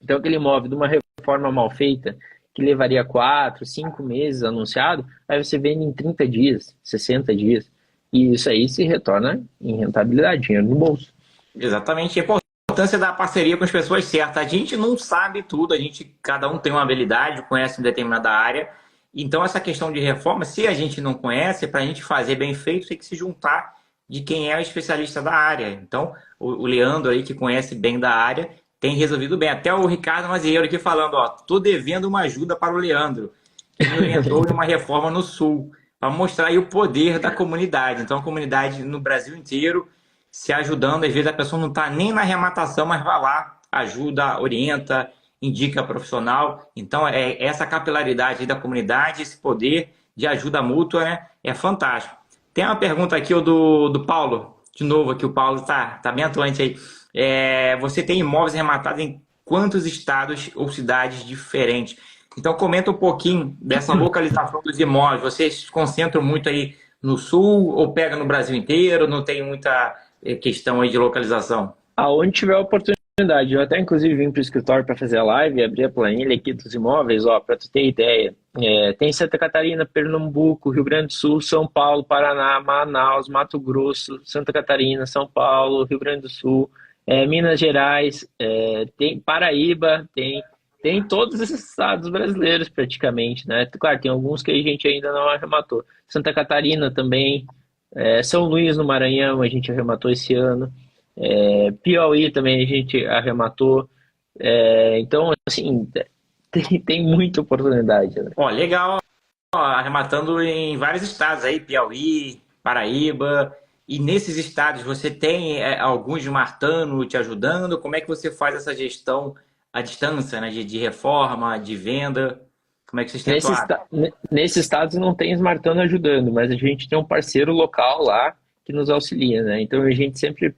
Então, aquele imóvel de uma reforma mal feita, que levaria 4, 5 meses anunciado, aí você vende em 30 dias, 60 dias. E isso aí se retorna em rentabilidade, dinheiro no bolso. Exatamente. A importância da parceria com as pessoas certas. A gente não sabe tudo, cada um tem uma habilidade, conhece uma determinada área. Então, essa questão de reforma, se a gente não conhece, para a gente fazer bem feito, tem que se juntar de quem é o especialista da área. Então, o Leandro aí, que conhece bem da área, tem resolvido bem. Até o Ricardo Mazieiro aqui falando, ó, tô devendo uma ajuda para o Leandro, que me orientou em uma reforma no Sul, para mostrar aí o poder da comunidade. Então, a comunidade no Brasil inteiro se ajudando. Às vezes a pessoa não está nem na arrematação, mas vai lá, ajuda, orienta, indica profissional. Então, essa capilaridade aí da comunidade, esse poder de ajuda mútua, né, é fantástico. Tem uma pergunta aqui do Paulo, de novo aqui, o Paulo tá bem atuante aí. Você tem imóveis arrematados em quantos estados ou cidades diferentes? Então, comenta um pouquinho dessa localização dos imóveis. Vocês se concentram muito aí no Sul ou pega no Brasil inteiro? Não tem muita questão aí de localização? Aonde tiver oportunidade. Eu até, inclusive, vim para o escritório para fazer a live e abrir a planilha aqui dos imóveis, ó, para tu ter ideia. Tem Santa Catarina, Pernambuco, Rio Grande do Sul, São Paulo, Paraná, Manaus, Mato Grosso, Santa Catarina, São Paulo, Rio Grande do Sul, Minas Gerais, tem Paraíba, tem todos esses estados brasileiros praticamente, né? Claro, tem alguns que a gente ainda não arrematou. Santa Catarina também, São Luís no Maranhão a gente arrematou esse ano, Piauí também a gente arrematou. Então, assim, tem muita oportunidade, né? Ó, legal. Ó, arrematando em vários estados aí, Piauí, Paraíba. E nesses estados você tem alguns de martano te ajudando? Como é que você faz essa gestão à distância, né, de reforma, de venda? Como é que vocês têm atuado? Nesses estados não tem Smartano ajudando, mas a gente tem um parceiro local lá que nos auxilia, né? Então a gente sempre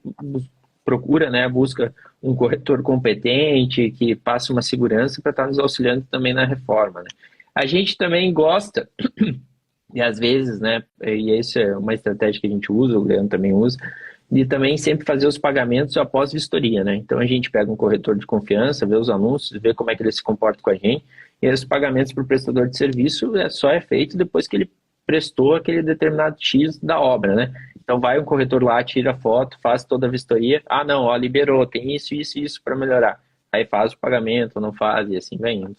procura, né, busca um corretor competente que passe uma segurança para estar nos auxiliando também na reforma, né? A gente também gosta, e às vezes, né, e isso é uma estratégia que a gente usa, o Leandro também usa, de também sempre fazer os pagamentos após vistoria, né? Então a gente pega um corretor de confiança, vê os anúncios, vê como é que ele se comporta com a gente, e os pagamentos para o prestador de serviço só é feito depois que ele prestou aquele determinado X da obra, né? Então vai um corretor lá, tira a foto, faz toda a vistoria, ah não, ó, liberou, tem isso para melhorar. Aí faz o pagamento, não faz, e assim vai indo.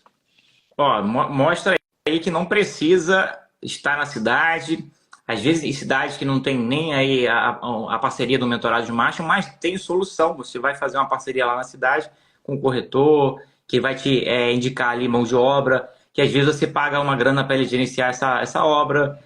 Ó, mostra aí que não precisa estar na cidade, às vezes em cidades que não tem nem aí a parceria do mentorado de marcha, mas tem solução. Você vai fazer uma parceria lá na cidade com o corretor, que vai te indicar ali mão de obra, que às vezes você paga uma grana para ele gerenciar essa obra,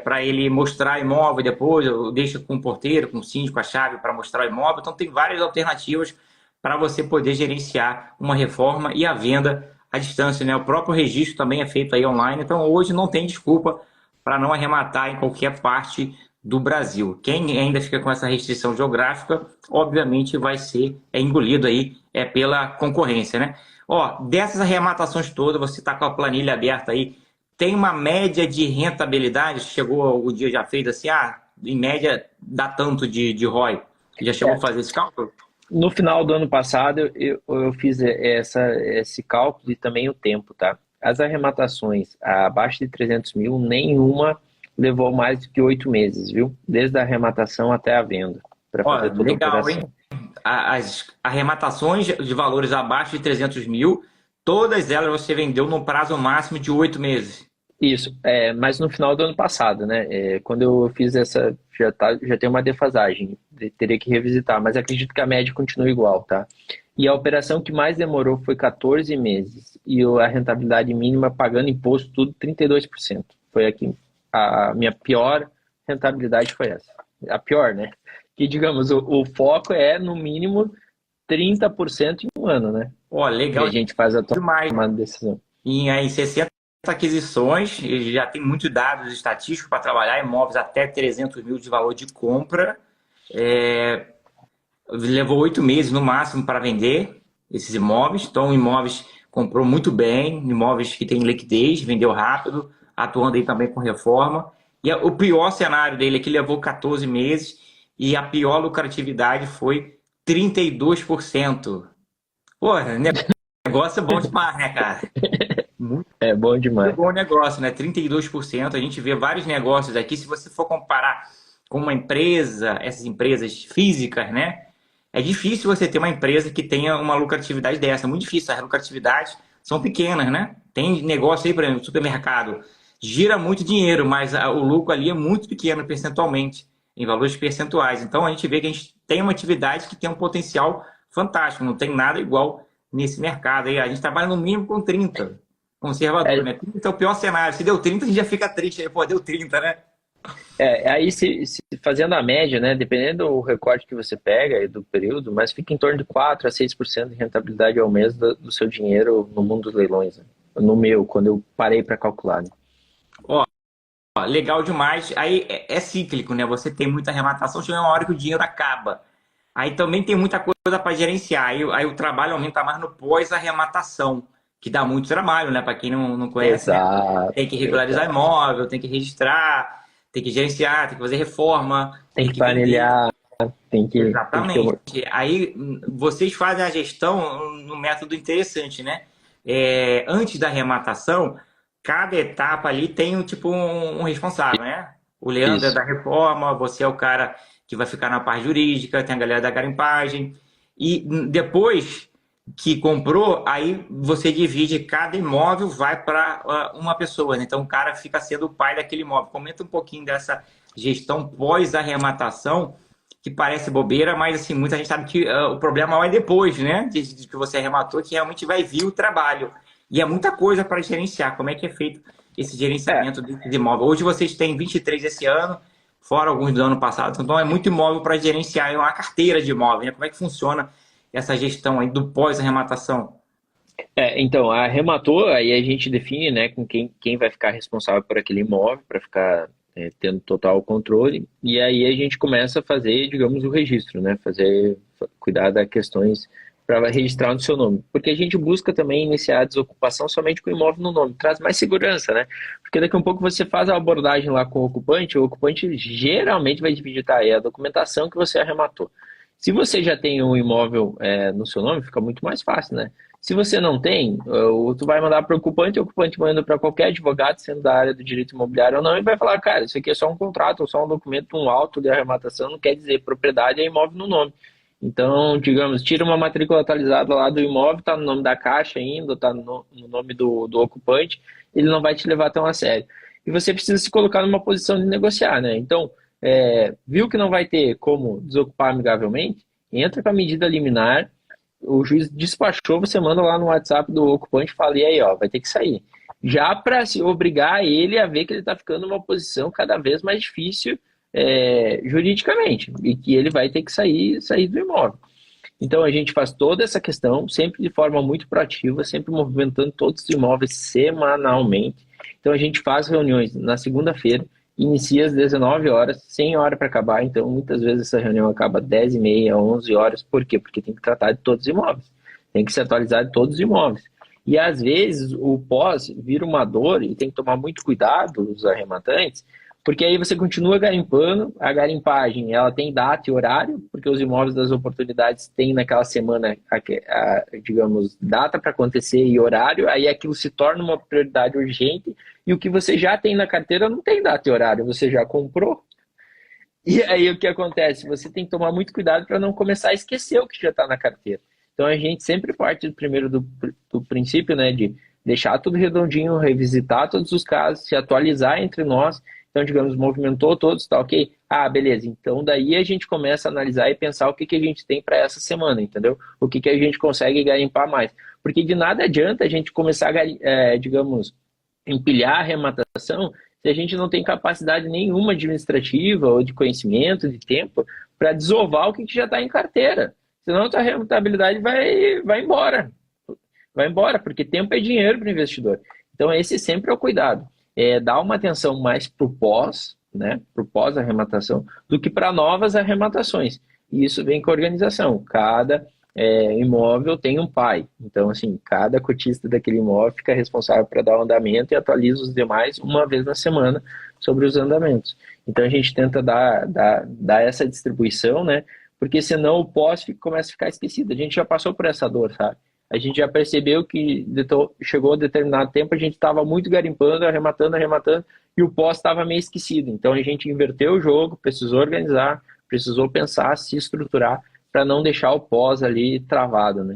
para ele mostrar imóvel depois, ou deixa com o porteiro, com o síndico, a chave para mostrar o imóvel. Então tem várias alternativas para você poder gerenciar uma reforma e a venda à distância, né? O próprio registro também é feito aí online, então hoje não tem desculpa para não arrematar em qualquer parte do Brasil. Quem ainda fica com essa restrição geográfica, obviamente vai ser engolido aí pela concorrência, né? Ó, dessas arrematações todas, você está com a planilha aberta aí, tem uma média de rentabilidade? Chegou o dia já fez assim, em média dá tanto de ROI? Já chegou a fazer esse cálculo? No final do ano passado, eu fiz esse cálculo e também o tempo, tá? As arrematações abaixo de 300 mil, nenhuma levou mais do que 8 meses, viu? Desde a arrematação até a venda. Para fazer toda legal, a operação. Hein? As arrematações de valores abaixo de 300 mil, todas elas você vendeu no prazo máximo de 8 meses. Isso, mas no final do ano passado, né? Quando eu fiz essa, já tem uma defasagem, teria que revisitar, mas acredito que a média continua igual, tá? E a operação que mais demorou foi 14 meses, e a rentabilidade mínima, pagando imposto, tudo 32%. Foi aqui, a minha pior rentabilidade foi essa. A pior, né? Que, digamos, o foco é, no mínimo, 30% em um ano, né? Ó, legal. E a gente faz a tomada de decisão. Em 60 aquisições, ele já tem muitos dados estatísticos para trabalhar, imóveis até 300 mil de valor de compra. Levou 8 meses no máximo para vender esses imóveis. Então, imóveis comprou muito bem, imóveis que têm liquidez, vendeu rápido, atuando aí também com reforma. E o pior cenário dele é que levou 14 meses e a pior lucratividade foi 32%. Pô, negócio é bom demais, né, cara? Muito É bom demais. bom negócio, né? 32%. A gente vê vários negócios aqui. Se você for comparar com uma empresa, essas empresas físicas, né? É difícil você ter uma empresa que tenha uma lucratividade dessa. É muito difícil. As lucratividades são pequenas, né? Tem negócio aí, por exemplo, supermercado. Gira muito dinheiro, mas o lucro ali é muito pequeno percentualmente, em valores percentuais. Então a gente vê que a gente tem uma atividade que tem um potencial fantástico. Não tem nada igual nesse mercado aí. A gente trabalha no mínimo com 30. Conservador, É, né? 30 é o pior cenário. Se deu 30, a gente já fica triste. Aí, pô, deu 30, né? aí se fazendo a média, né, dependendo do recorte que você pega e do período, mas fica em torno de 4 a 6% de rentabilidade ao mês do seu dinheiro no mundo dos leilões, né? No meu, quando eu parei para calcular, né? Ó, legal demais. Aí é cíclico, né? Você tem muita arrematação, chega uma hora que o dinheiro acaba. Aí também tem muita coisa para gerenciar. Aí o trabalho aumenta mais no pós-arrematação, que dá muito trabalho, né? Para quem não conhece, né? Exato, Tem que regularizar exato. imóvel, tem que registrar, tem que gerenciar, tem que fazer reforma, Tem tem que que vender. planilhar, tem que Exatamente. Aí vocês fazem a gestão no método interessante, né? Antes da arrematação, cada etapa ali tem um responsável, né? O Leandro é isso. da reforma, você é o cara que vai ficar na parte jurídica, tem a galera da garimpagem. E depois que comprou, aí você divide cada imóvel, vai para uma pessoa, né? Então o cara fica sendo o pai daquele imóvel. Comenta um pouquinho dessa gestão pós-arrematação, que parece bobeira, mas assim, muita gente sabe que o problema é depois, né? De que você arrematou, que realmente vai vir o trabalho. E é muita coisa para gerenciar. Como é que é feito esse É, gerenciamento de imóvel? Hoje vocês têm 23 esse ano, fora alguns do ano passado, então é muito imóvel para gerenciar, é uma carteira de imóvel, né? Como é que funciona essa gestão aí do pós-arrematação? então, arrematou, aí a gente define, né, com quem vai ficar responsável por aquele imóvel, para ficar tendo total controle, e aí a gente começa a fazer, digamos, o registro, né, cuidar das questões para registrar no seu nome, porque a gente busca também iniciar a desocupação somente com o imóvel no nome, traz mais segurança, né, porque daqui a um pouco você faz a abordagem lá com o ocupante geralmente vai digitar aí a documentação que você arrematou. Se você já tem um imóvel no seu nome, fica muito mais fácil, né? Se você não tem, tu vai mandar para o ocupante manda para qualquer advogado, sendo da área do direito imobiliário ou não, e vai falar, cara, isso aqui é só um contrato, ou só um documento, um auto de arrematação, não quer dizer propriedade é imóvel no nome. Então, digamos, tira uma matrícula atualizada lá do imóvel, está no nome da caixa ainda, está no nome do ocupante, ele não vai te levar tão a sério. E você precisa se colocar numa posição de negociar, né? Então, viu que não vai ter como desocupar amigavelmente, entra com a medida liminar, o juiz despachou, você manda lá no WhatsApp do ocupante e fala, e aí, ó, vai ter que sair. Já para se obrigar ele a ver que ele está ficando numa posição cada vez mais difícil juridicamente, e que ele vai ter que sair do imóvel. Então a gente faz toda essa questão, sempre de forma muito proativa, sempre movimentando todos os imóveis semanalmente. Então a gente faz reuniões na segunda-feira, inicia às 19 horas, sem hora para acabar, então muitas vezes essa reunião acaba às 10h30, 11 horas, por quê? Porque tem que tratar de todos os imóveis, tem que se atualizar de todos os imóveis. E às vezes o pós vira uma dor e tem que tomar muito cuidado, os arrematantes, porque aí você continua garimpando, a garimpagem ela tem data e horário, porque os imóveis das oportunidades têm naquela semana, digamos, data para acontecer e horário, aí aquilo se torna uma prioridade urgente, e o que você já tem na carteira não tem data e horário, você já comprou. E aí o que acontece? Você tem que tomar muito cuidado para não começar a esquecer o que já está na carteira. Então a gente sempre parte primeiro do princípio, né, de deixar tudo redondinho, revisitar todos os casos, se atualizar entre nós. Então, digamos, movimentou todos, tá ok? Ah, beleza. Então, daí a gente começa a analisar e pensar o que a gente tem para essa semana, entendeu? O que a gente consegue garimpar mais. Porque de nada adianta a gente começar a, digamos, empilhar a arrematação se a gente não tem capacidade nenhuma administrativa ou de conhecimento, de tempo, para desovar o que já está em carteira. Senão a tua rentabilidade vai embora. Vai embora, porque tempo é dinheiro para o investidor. Então, esse sempre é o cuidado. Dar uma atenção mais para o pós, né, para o pós-arrematação, do que para novas arrematações. E isso vem com a organização. Cada imóvel tem um pai. Então, assim, cada cotista daquele imóvel fica responsável para dar o andamento e atualiza os demais uma vez na semana sobre os andamentos. Então, a gente tenta dar essa distribuição, né? Porque senão o pós começa a ficar esquecido. A gente já passou por essa dor, sabe? A gente já percebeu que chegou a determinado tempo, a gente estava muito garimpando, arrematando, e o pós estava meio esquecido. Então, a gente inverteu o jogo, precisou organizar, precisou pensar, se estruturar, para não deixar o pós ali travado, né?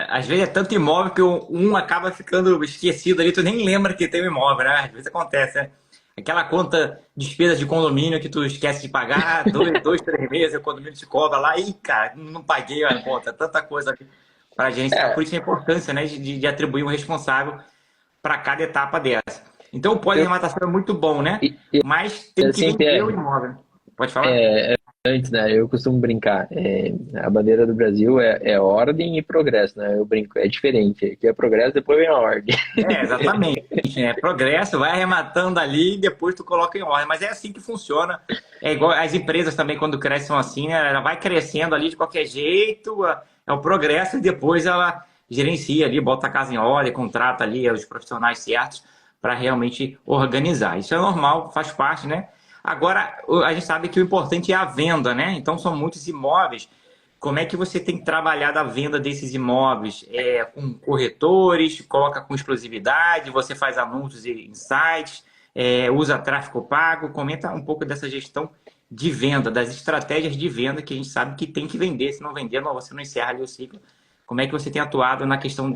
Às vezes é tanto imóvel que um acaba ficando esquecido ali, tu nem lembra que tem um imóvel, né? Às vezes acontece, né? Aquela conta, despesa de condomínio que tu esquece de pagar, 3 meses, o condomínio te cobra lá, e cara, não paguei a conta, tanta coisa para gerenciar. Por isso a importância, né, de atribuir um responsável para cada etapa dessa. Então o pós-arrematação é muito bom, né? Mas tem que assim, vender o imóvel. Pode falar? Antes, né? Eu costumo brincar. A bandeira do Brasil é ordem e progresso, né? Eu brinco, é diferente. Aqui é progresso, depois vem a ordem. Exatamente. Progresso, vai arrematando ali e depois tu coloca em ordem. Mas é assim que funciona. É igual as empresas também, quando crescem são assim, né? Ela vai crescendo ali de qualquer jeito, é o progresso, e depois ela gerencia ali, bota a casa em ordem, contrata ali os profissionais certos para realmente organizar. Isso é normal, faz parte, né? Agora, a gente sabe que o importante é a venda, né? Então, são muitos imóveis. Como é que você tem trabalhado a venda desses imóveis? Com corretores, coloca com exclusividade, você faz anúncios em sites, usa tráfego pago? Comenta um pouco dessa gestão de venda, das estratégias de venda que a gente sabe que tem que vender. Se não vender, você não encerra ali o ciclo. Como é que você tem atuado na questão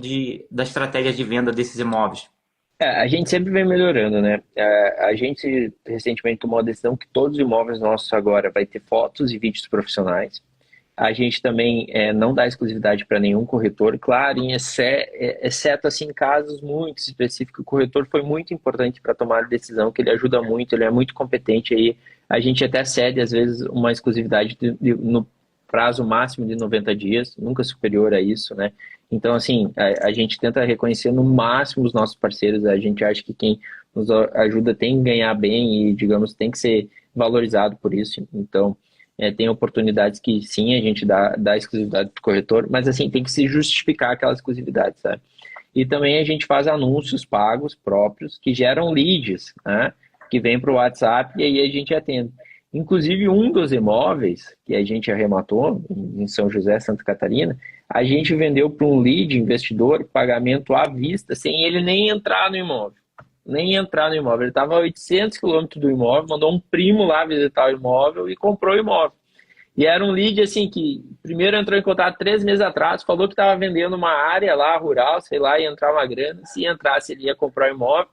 das estratégias de venda desses imóveis? A gente sempre vem melhorando, né? A gente recentemente tomou a decisão que todos os imóveis nossos agora vai ter fotos e vídeos profissionais. A gente também não dá exclusividade para nenhum corretor, claro, exceto assim, casos muito específicos. O corretor foi muito importante para tomar a decisão, que ele ajuda muito, ele é muito competente aí. A gente até cede, às vezes, uma exclusividade no prazo máximo de 90 dias, nunca superior a isso, né? Então, assim, a gente tenta reconhecer no máximo os nossos parceiros. A gente acha que quem nos ajuda tem que ganhar bem e, digamos, tem que ser valorizado por isso. Então, tem oportunidades que, sim, a gente dá exclusividade para o corretor, mas, assim, tem que se justificar aquela exclusividade, sabe? E também a gente faz anúncios pagos próprios que geram leads, né? Que vem para o WhatsApp e aí a gente atende. Inclusive, um dos imóveis que a gente arrematou em São José, Santa Catarina, a gente vendeu para um lead investidor, pagamento à vista, sem ele nem entrar no imóvel. Nem entrar no imóvel. Ele estava a 800 quilômetros do imóvel, mandou um primo lá visitar o imóvel e comprou o imóvel. E era um lead, assim, que primeiro entrou em contato 3 meses atrás, falou que estava vendendo uma área lá, rural, sei lá, ia entrar uma grana. Se entrasse, ele ia comprar o imóvel.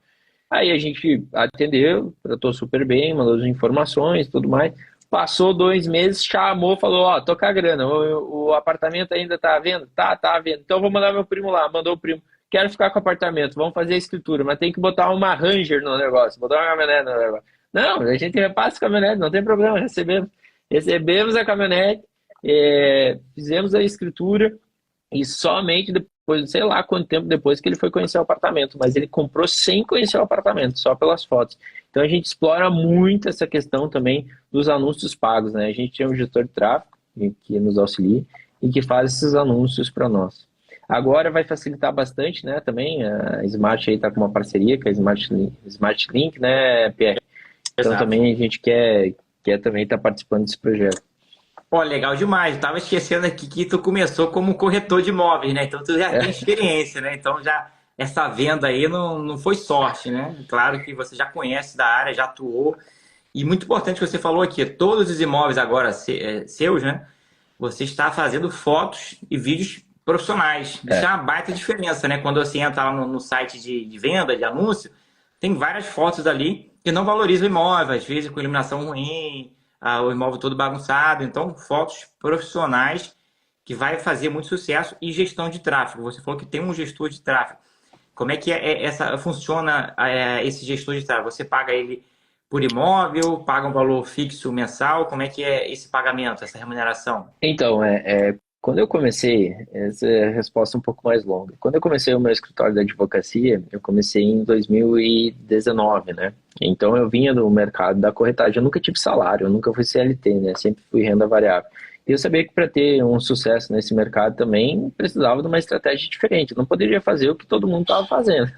Aí a gente atendeu, tratou super bem, mandou as informações e tudo mais. Passou 2 meses, chamou, falou, ó, tô com a grana, o apartamento ainda tá à venda? Tá à venda. Então vou mandar meu primo lá, mandou o primo. Quero ficar com o apartamento, vamos fazer a escritura, mas tem que botar uma Ranger no negócio, botar uma caminhonete no negócio. Não, a gente repassa a caminhonete, não tem problema, recebemos a caminhonete, fizemos a escritura e somente depois, sei lá quanto tempo depois que ele foi conhecer o apartamento, mas ele comprou sem conhecer o apartamento, só pelas fotos. Então a gente explora muito essa questão também dos anúncios pagos, né? A gente tem um gestor de tráfego que nos auxilia e que faz esses anúncios para nós. Agora vai facilitar bastante, né? Também a Smart aí está com uma parceria com a Smart Link, né, Pierre? Então Exato. também a gente quer também estar participando desse projeto. Pô, legal demais. Eu tava esquecendo aqui que tu começou como corretor de imóveis, né? Então tu já tem experiência, né? Então já essa venda aí não foi sorte, né? Claro que você já conhece da área, já atuou. E muito importante que você falou aqui, todos os imóveis agora seus, né? Você está fazendo fotos e vídeos profissionais. Isso é uma baita diferença, né? Quando você entra lá no site de venda, de anúncio, tem várias fotos ali que não valorizam o imóvel, às vezes com iluminação ruim, o imóvel todo bagunçado. Então, fotos profissionais que vai fazer muito sucesso e gestão de tráfego. Você falou que tem um gestor de tráfego. Como é que funciona esse gestor de tráfego? Você paga ele por imóvel, paga um valor fixo mensal? Como é que é esse pagamento, essa remuneração? Então, Quando eu comecei, essa é a resposta um pouco mais longa. Quando eu comecei o meu escritório da advocacia, eu comecei em 2019, né? Então eu vinha do mercado da corretagem. Eu nunca tive salário, eu nunca fui CLT, né? Sempre fui renda variável. E eu sabia que para ter um sucesso nesse mercado também precisava de uma estratégia diferente. Eu não poderia fazer o que todo mundo estava fazendo.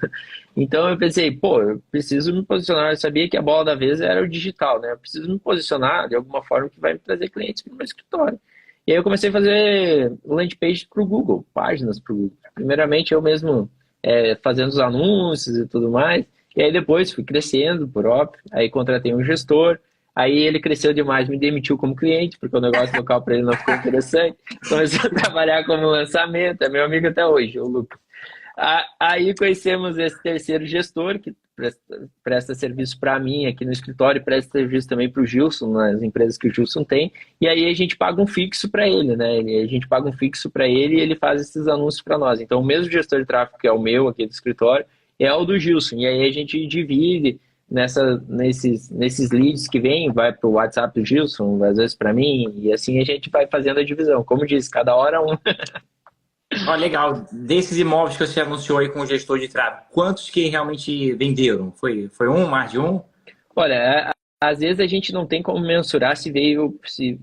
Então eu pensei, pô, eu preciso me posicionar. Eu sabia que a bola da vez era o digital, né? Eu preciso me posicionar de alguma forma que vai me trazer clientes para o meu escritório. E aí eu comecei a fazer landing page para o Google, páginas para o Google. Primeiramente eu mesmo fazendo os anúncios e tudo mais. E aí depois fui crescendo, por óbvio. Aí contratei um gestor. Aí ele cresceu demais, me demitiu como cliente, porque o negócio local para ele não ficou interessante. Comecei a trabalhar como lançamento, é meu amigo até hoje, o Lucas. Aí conhecemos esse terceiro gestor, que presta serviço para mim aqui no escritório, e presta serviço também para o Gilson, nas empresas que o Gilson tem, e aí a gente paga um fixo para ele, né? A gente paga um fixo para ele e ele faz esses anúncios para nós. Então, o mesmo gestor de tráfego que é o meu aqui do escritório é o do Gilson, e aí a gente divide nesses leads que vem, vai para o WhatsApp do Gilson, às vezes para mim, e assim a gente vai fazendo a divisão. Como disse, cada hora um. Ó, legal. Desses imóveis que você anunciou aí com o gestor de tráfego, quantos que realmente venderam? Foi um, mais de um? Olha, às vezes a gente não tem como mensurar se veio, se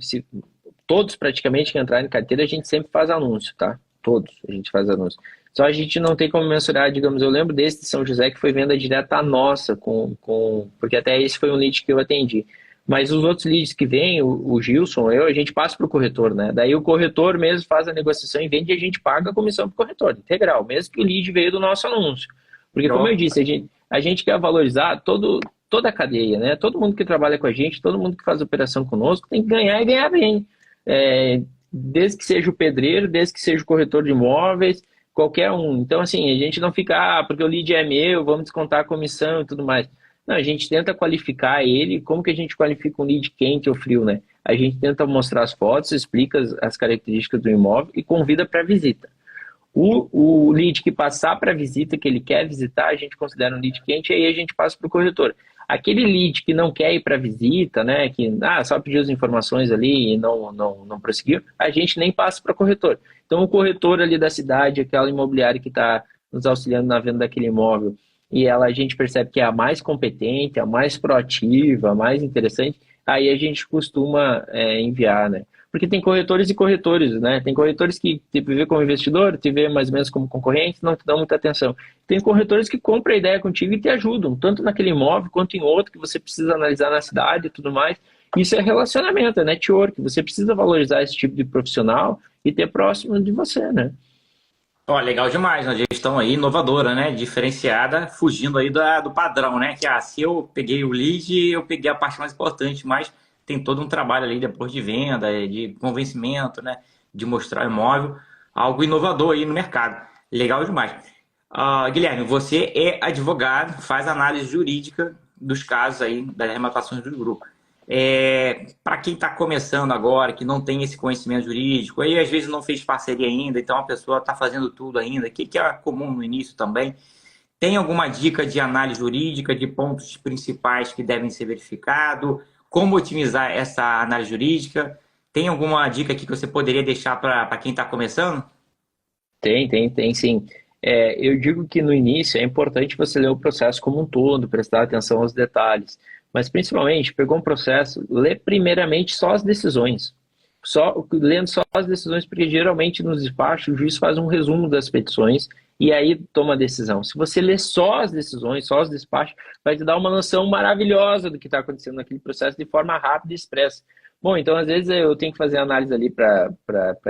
todos praticamente que entraram em carteira, a gente sempre faz anúncio, tá? Todos a gente faz anúncio. Só a gente não tem como mensurar, digamos, eu lembro desse de São José que foi venda direta nossa, porque até esse foi um lead que eu atendi. Mas os outros leads que vêm, o Gilson, a gente passa para o corretor, né? Daí o corretor mesmo faz a negociação e vende e a gente paga a comissão para o corretor, integral, mesmo que o lead veio do nosso anúncio. Porque, como eu disse, a gente quer valorizar toda a cadeia, né? Todo mundo que trabalha com a gente, todo mundo que faz operação conosco tem que ganhar e ganhar bem. Desde que seja o pedreiro, desde que seja o corretor de imóveis, qualquer um. Então, assim, a gente não fica, porque o lead é meu, vamos descontar a comissão e tudo mais. Não, a gente tenta qualificar ele. Como que a gente qualifica um lead quente ou frio, né? A gente tenta mostrar as fotos, explica as características do imóvel e convida para visita. O lead que passar para visita, que ele quer visitar, a gente considera um lead quente e aí a gente passa para o corretor. Aquele lead que não quer ir para visita, né, que só pediu as informações ali e não prosseguiu, a gente nem passa para o corretor. Então, o corretor ali da cidade, aquela imobiliária que está nos auxiliando na venda daquele imóvel, e a gente percebe que é a mais competente, a mais proativa, a mais interessante, aí a gente costuma enviar, né? Porque tem corretores e corretores, né? Tem corretores que te vê como investidor, te vê mais ou menos como concorrente, não te dão muita atenção. Tem corretores que compram a ideia contigo e te ajudam, tanto naquele imóvel quanto em outro que você precisa analisar na cidade e tudo mais. Isso é relacionamento, é network. Você precisa valorizar esse tipo de profissional e ter próximo de você, né? Ó, legal demais, uma gestão aí inovadora, né? Diferenciada, fugindo aí do padrão, né? Que se eu peguei o lead, eu peguei a parte mais importante, mas tem todo um trabalho ali depois de venda, de convencimento, né? De mostrar o imóvel, algo inovador aí no mercado. Legal demais. Guilherme, você é advogado, faz análise jurídica dos casos aí, das arrematações do grupo. Para quem está começando agora, que não tem esse conhecimento jurídico, aí às vezes não fez parceria ainda, então a pessoa está fazendo tudo ainda, que é comum no início também. Tem alguma dica de análise jurídica, de pontos principais que devem ser verificados? Como otimizar essa análise jurídica? Tem alguma dica aqui que você poderia deixar para quem está começando? Tem sim. Eu digo que no início é importante você ler o processo como um todo, prestar atenção aos detalhes. Mas principalmente, pegou um processo, lê primeiramente só as decisões. Lendo só as decisões, porque geralmente nos despachos o juiz faz um resumo das petições e aí toma a decisão. Se você ler só as decisões, só os despachos, vai te dar uma noção maravilhosa do que está acontecendo naquele processo de forma rápida e expressa. Bom, então às vezes eu tenho que fazer análise ali para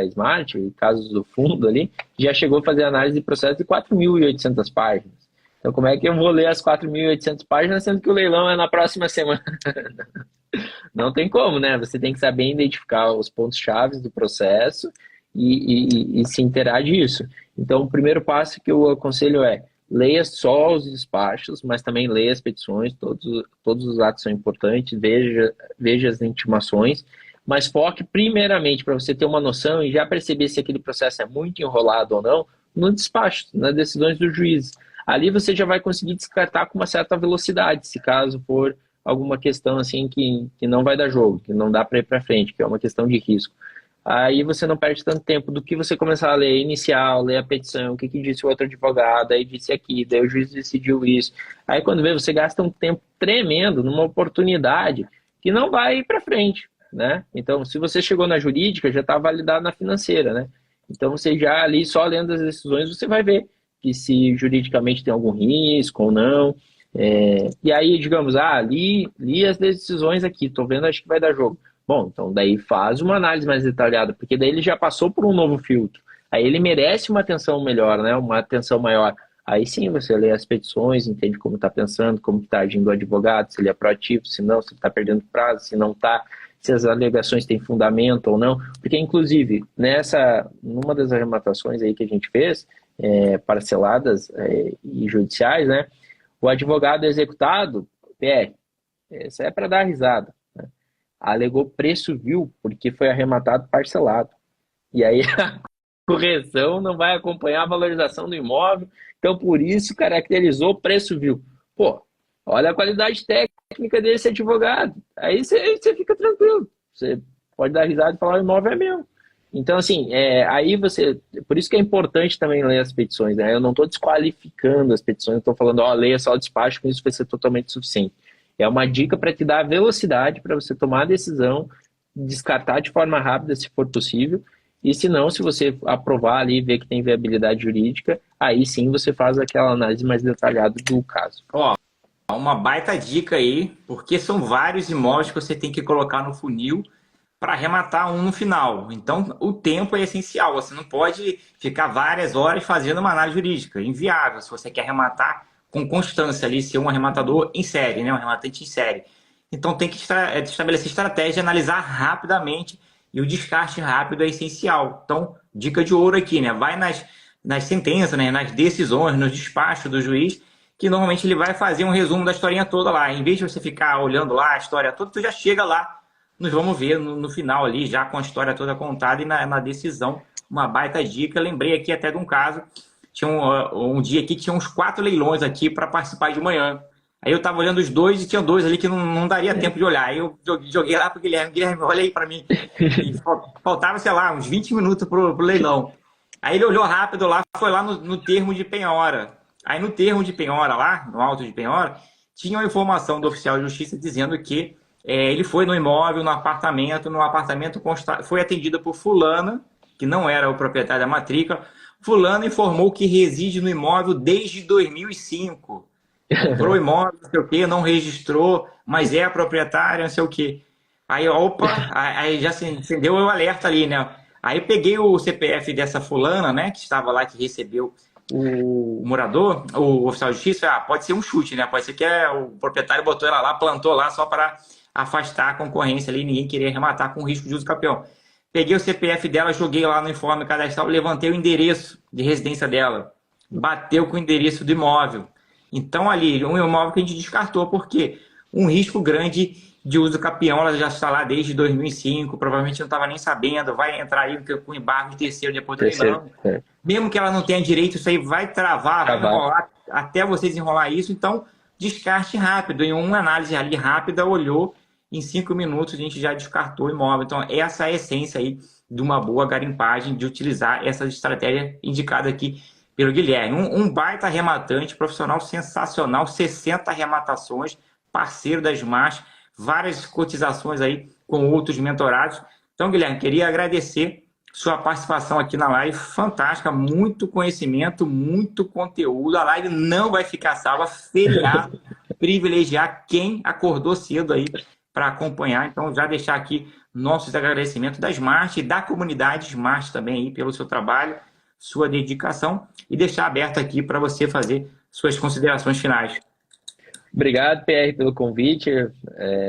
Smart, casos do fundo ali, já chegou a fazer análise de processo de 4.800 páginas. Então como é que eu vou ler as 4.800 páginas, sendo que o leilão é na próxima semana? Não tem como, né? Você tem que saber identificar os pontos chaves do processo e se inteirar disso. Então o primeiro passo que eu aconselho leia só os despachos, mas também leia as petições, todos os atos são importantes, veja as intimações, mas foque primeiramente para você ter uma noção e já perceber se aquele processo é muito enrolado ou não, no despacho, nas decisões dos juízes. Ali você já vai conseguir descartar com uma certa velocidade, se caso for alguma questão assim que não vai dar jogo, que não dá para ir para frente, que é uma questão de risco. aí você não perde tanto tempo do que você começar a ler inicial, ler a petição, o que que disse o outro advogado, aí disse aqui, daí o juiz decidiu isso. Aí quando vê, você gasta um tempo tremendo numa oportunidade que não vai para frente, né? Então, se você chegou na jurídica, já está validado na financeira, né? Então, você já ali, só lendo as decisões, você vai ver que se juridicamente tem algum risco ou não. E aí, digamos, li as decisões aqui, tô vendo, acho que vai dar jogo. Bom, então daí faz uma análise mais detalhada, porque daí ele já passou por um novo filtro. Aí ele merece uma atenção melhor, né? Uma atenção maior. Aí sim você lê as petições, entende como está pensando, como está agindo o advogado, se ele é proativo, se não, se ele está perdendo prazo, se não está, se as alegações têm fundamento ou não. Porque, inclusive, numa das arrematações aí que a gente fez, parceladas e judiciais, né? O advogado executado, PR, isso é para dar risada, né? Alegou preço vil porque foi arrematado parcelado. E aí a correção não vai acompanhar a valorização do imóvel, então por isso caracterizou preço vil. Pô, olha a qualidade técnica desse advogado. Aí você fica tranquilo. Você pode dar risada e falar: o imóvel é meu. Então, assim, aí você... Por isso que é importante também ler as petições, né? Eu não estou desqualificando as petições, eu estou falando, leia só o despacho, com isso vai ser totalmente suficiente. É uma dica para te dar velocidade para você tomar a decisão, descartar de forma rápida, se for possível, e se não, se você aprovar ali e ver que tem viabilidade jurídica, aí sim você faz aquela análise mais detalhada do caso. Ó, uma baita dica aí, porque são vários imóveis que você tem que colocar no funil para arrematar um no final. Então, o tempo é essencial. Você não pode ficar várias horas fazendo uma análise jurídica. Inviável. Se você quer arrematar com constância ali, ser um arrematador em série, né? Um arrematante em série. Então, tem que estabelecer estratégia, analisar rapidamente, e o descarte rápido é essencial. Então, dica de ouro aqui, né? Vai nas sentenças, né? Nas decisões, nos despachos do juiz, que normalmente ele vai fazer um resumo da historinha toda lá. Em vez de você ficar olhando lá a história toda, tu já chega lá. Nós vamos ver no final ali, já com a história toda contada e na decisão, uma baita dica. Lembrei aqui até de um caso, tinha um dia aqui que tinha uns 4 leilões aqui para participar de manhã. Aí eu estava olhando os dois e tinha dois ali que não daria tempo de olhar. Aí eu joguei lá para o Guilherme, olha aí para mim. E faltava, sei lá, uns 20 minutos pro leilão. Aí ele olhou rápido lá, foi lá no termo de penhora. Aí no termo de penhora lá, no auto de penhora, tinha uma informação do oficial de justiça dizendo que ele foi no imóvel, no apartamento foi atendida por fulana, que não era o proprietário da matrícula. Fulano informou que reside no imóvel desde 2005. Comprou o imóvel, não sei o quê, não registrou, mas é a proprietária, não sei o quê. Aí, opa, aí já se acendeu o alerta ali, né? Aí peguei o CPF dessa fulana, né, que estava lá, que recebeu o morador, o oficial de justiça. Pode ser um chute, né? Pode ser que o proprietário botou ela lá, plantou lá só para afastar a concorrência ali, ninguém queria arrematar com risco de uso campeão. Peguei o CPF dela, joguei lá no informe cadastral, levantei o endereço de residência dela, bateu com o endereço do imóvel. Então ali, um imóvel que a gente descartou, porque um risco grande de uso campeão, ela já está lá desde 2005, provavelmente não estava nem sabendo, vai entrar aí com embargo de terceiro depois do leilão. Mesmo que ela não tenha direito, isso aí vai travar, vai enrolar, até você desenrolar isso. Então, descarte rápido. Em uma análise ali rápida, olhou, em 5 minutos a gente já descartou o imóvel. Então, essa é a essência aí de uma boa garimpagem, de utilizar essa estratégia indicada aqui pelo Guilherme. Um baita arrematante, profissional sensacional, 60 arrematações, parceiro da Smart, várias cotizações aí com outros mentorados. Então, Guilherme, queria agradecer sua participação aqui na live, fantástica, muito conhecimento, muito conteúdo. A live não vai ficar salva, feriado, privilegiar quem acordou cedo aí para acompanhar. Então, já deixar aqui nossos agradecimentos da Smart e da comunidade Smart também aí pelo seu trabalho, sua dedicação, e deixar aberto aqui para você fazer suas considerações finais. Obrigado, PR, pelo convite.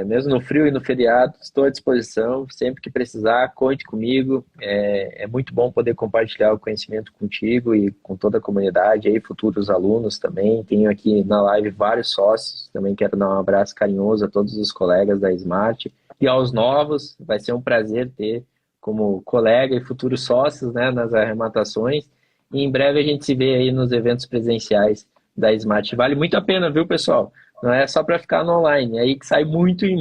Mesmo no frio e no feriado, estou à disposição. Sempre que precisar, conte comigo. É muito bom poder compartilhar o conhecimento contigo e com toda a comunidade, aí, futuros alunos também. Tenho aqui na live vários sócios. Também quero dar um abraço carinhoso a todos os colegas da Smart. E aos novos, vai ser um prazer ter como colega e futuros sócios, né, nas arrematações. E em breve a gente se vê aí nos eventos presenciais da Smart. Vale muito a pena, viu, pessoal? Não é só para ficar no online. É aí que sai muito em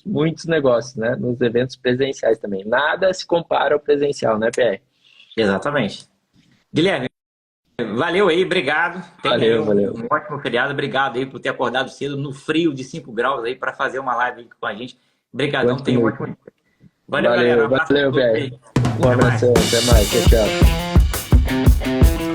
muitos negócios, né? Nos eventos presenciais também. Nada se compara ao presencial, né, PR? Exatamente. Guilherme, valeu aí, obrigado. Tenha aí Valeu, valeu. um ótimo feriado. Obrigado aí por ter acordado cedo no frio de 5 graus aí para fazer uma live aí com a gente. Obrigadão, tenha um Continue. ótimo dia. Valeu, galera. Um abraço Valeu, pra todos PR. aí. Um Até mais. abração, até mais. Tchau, tchau.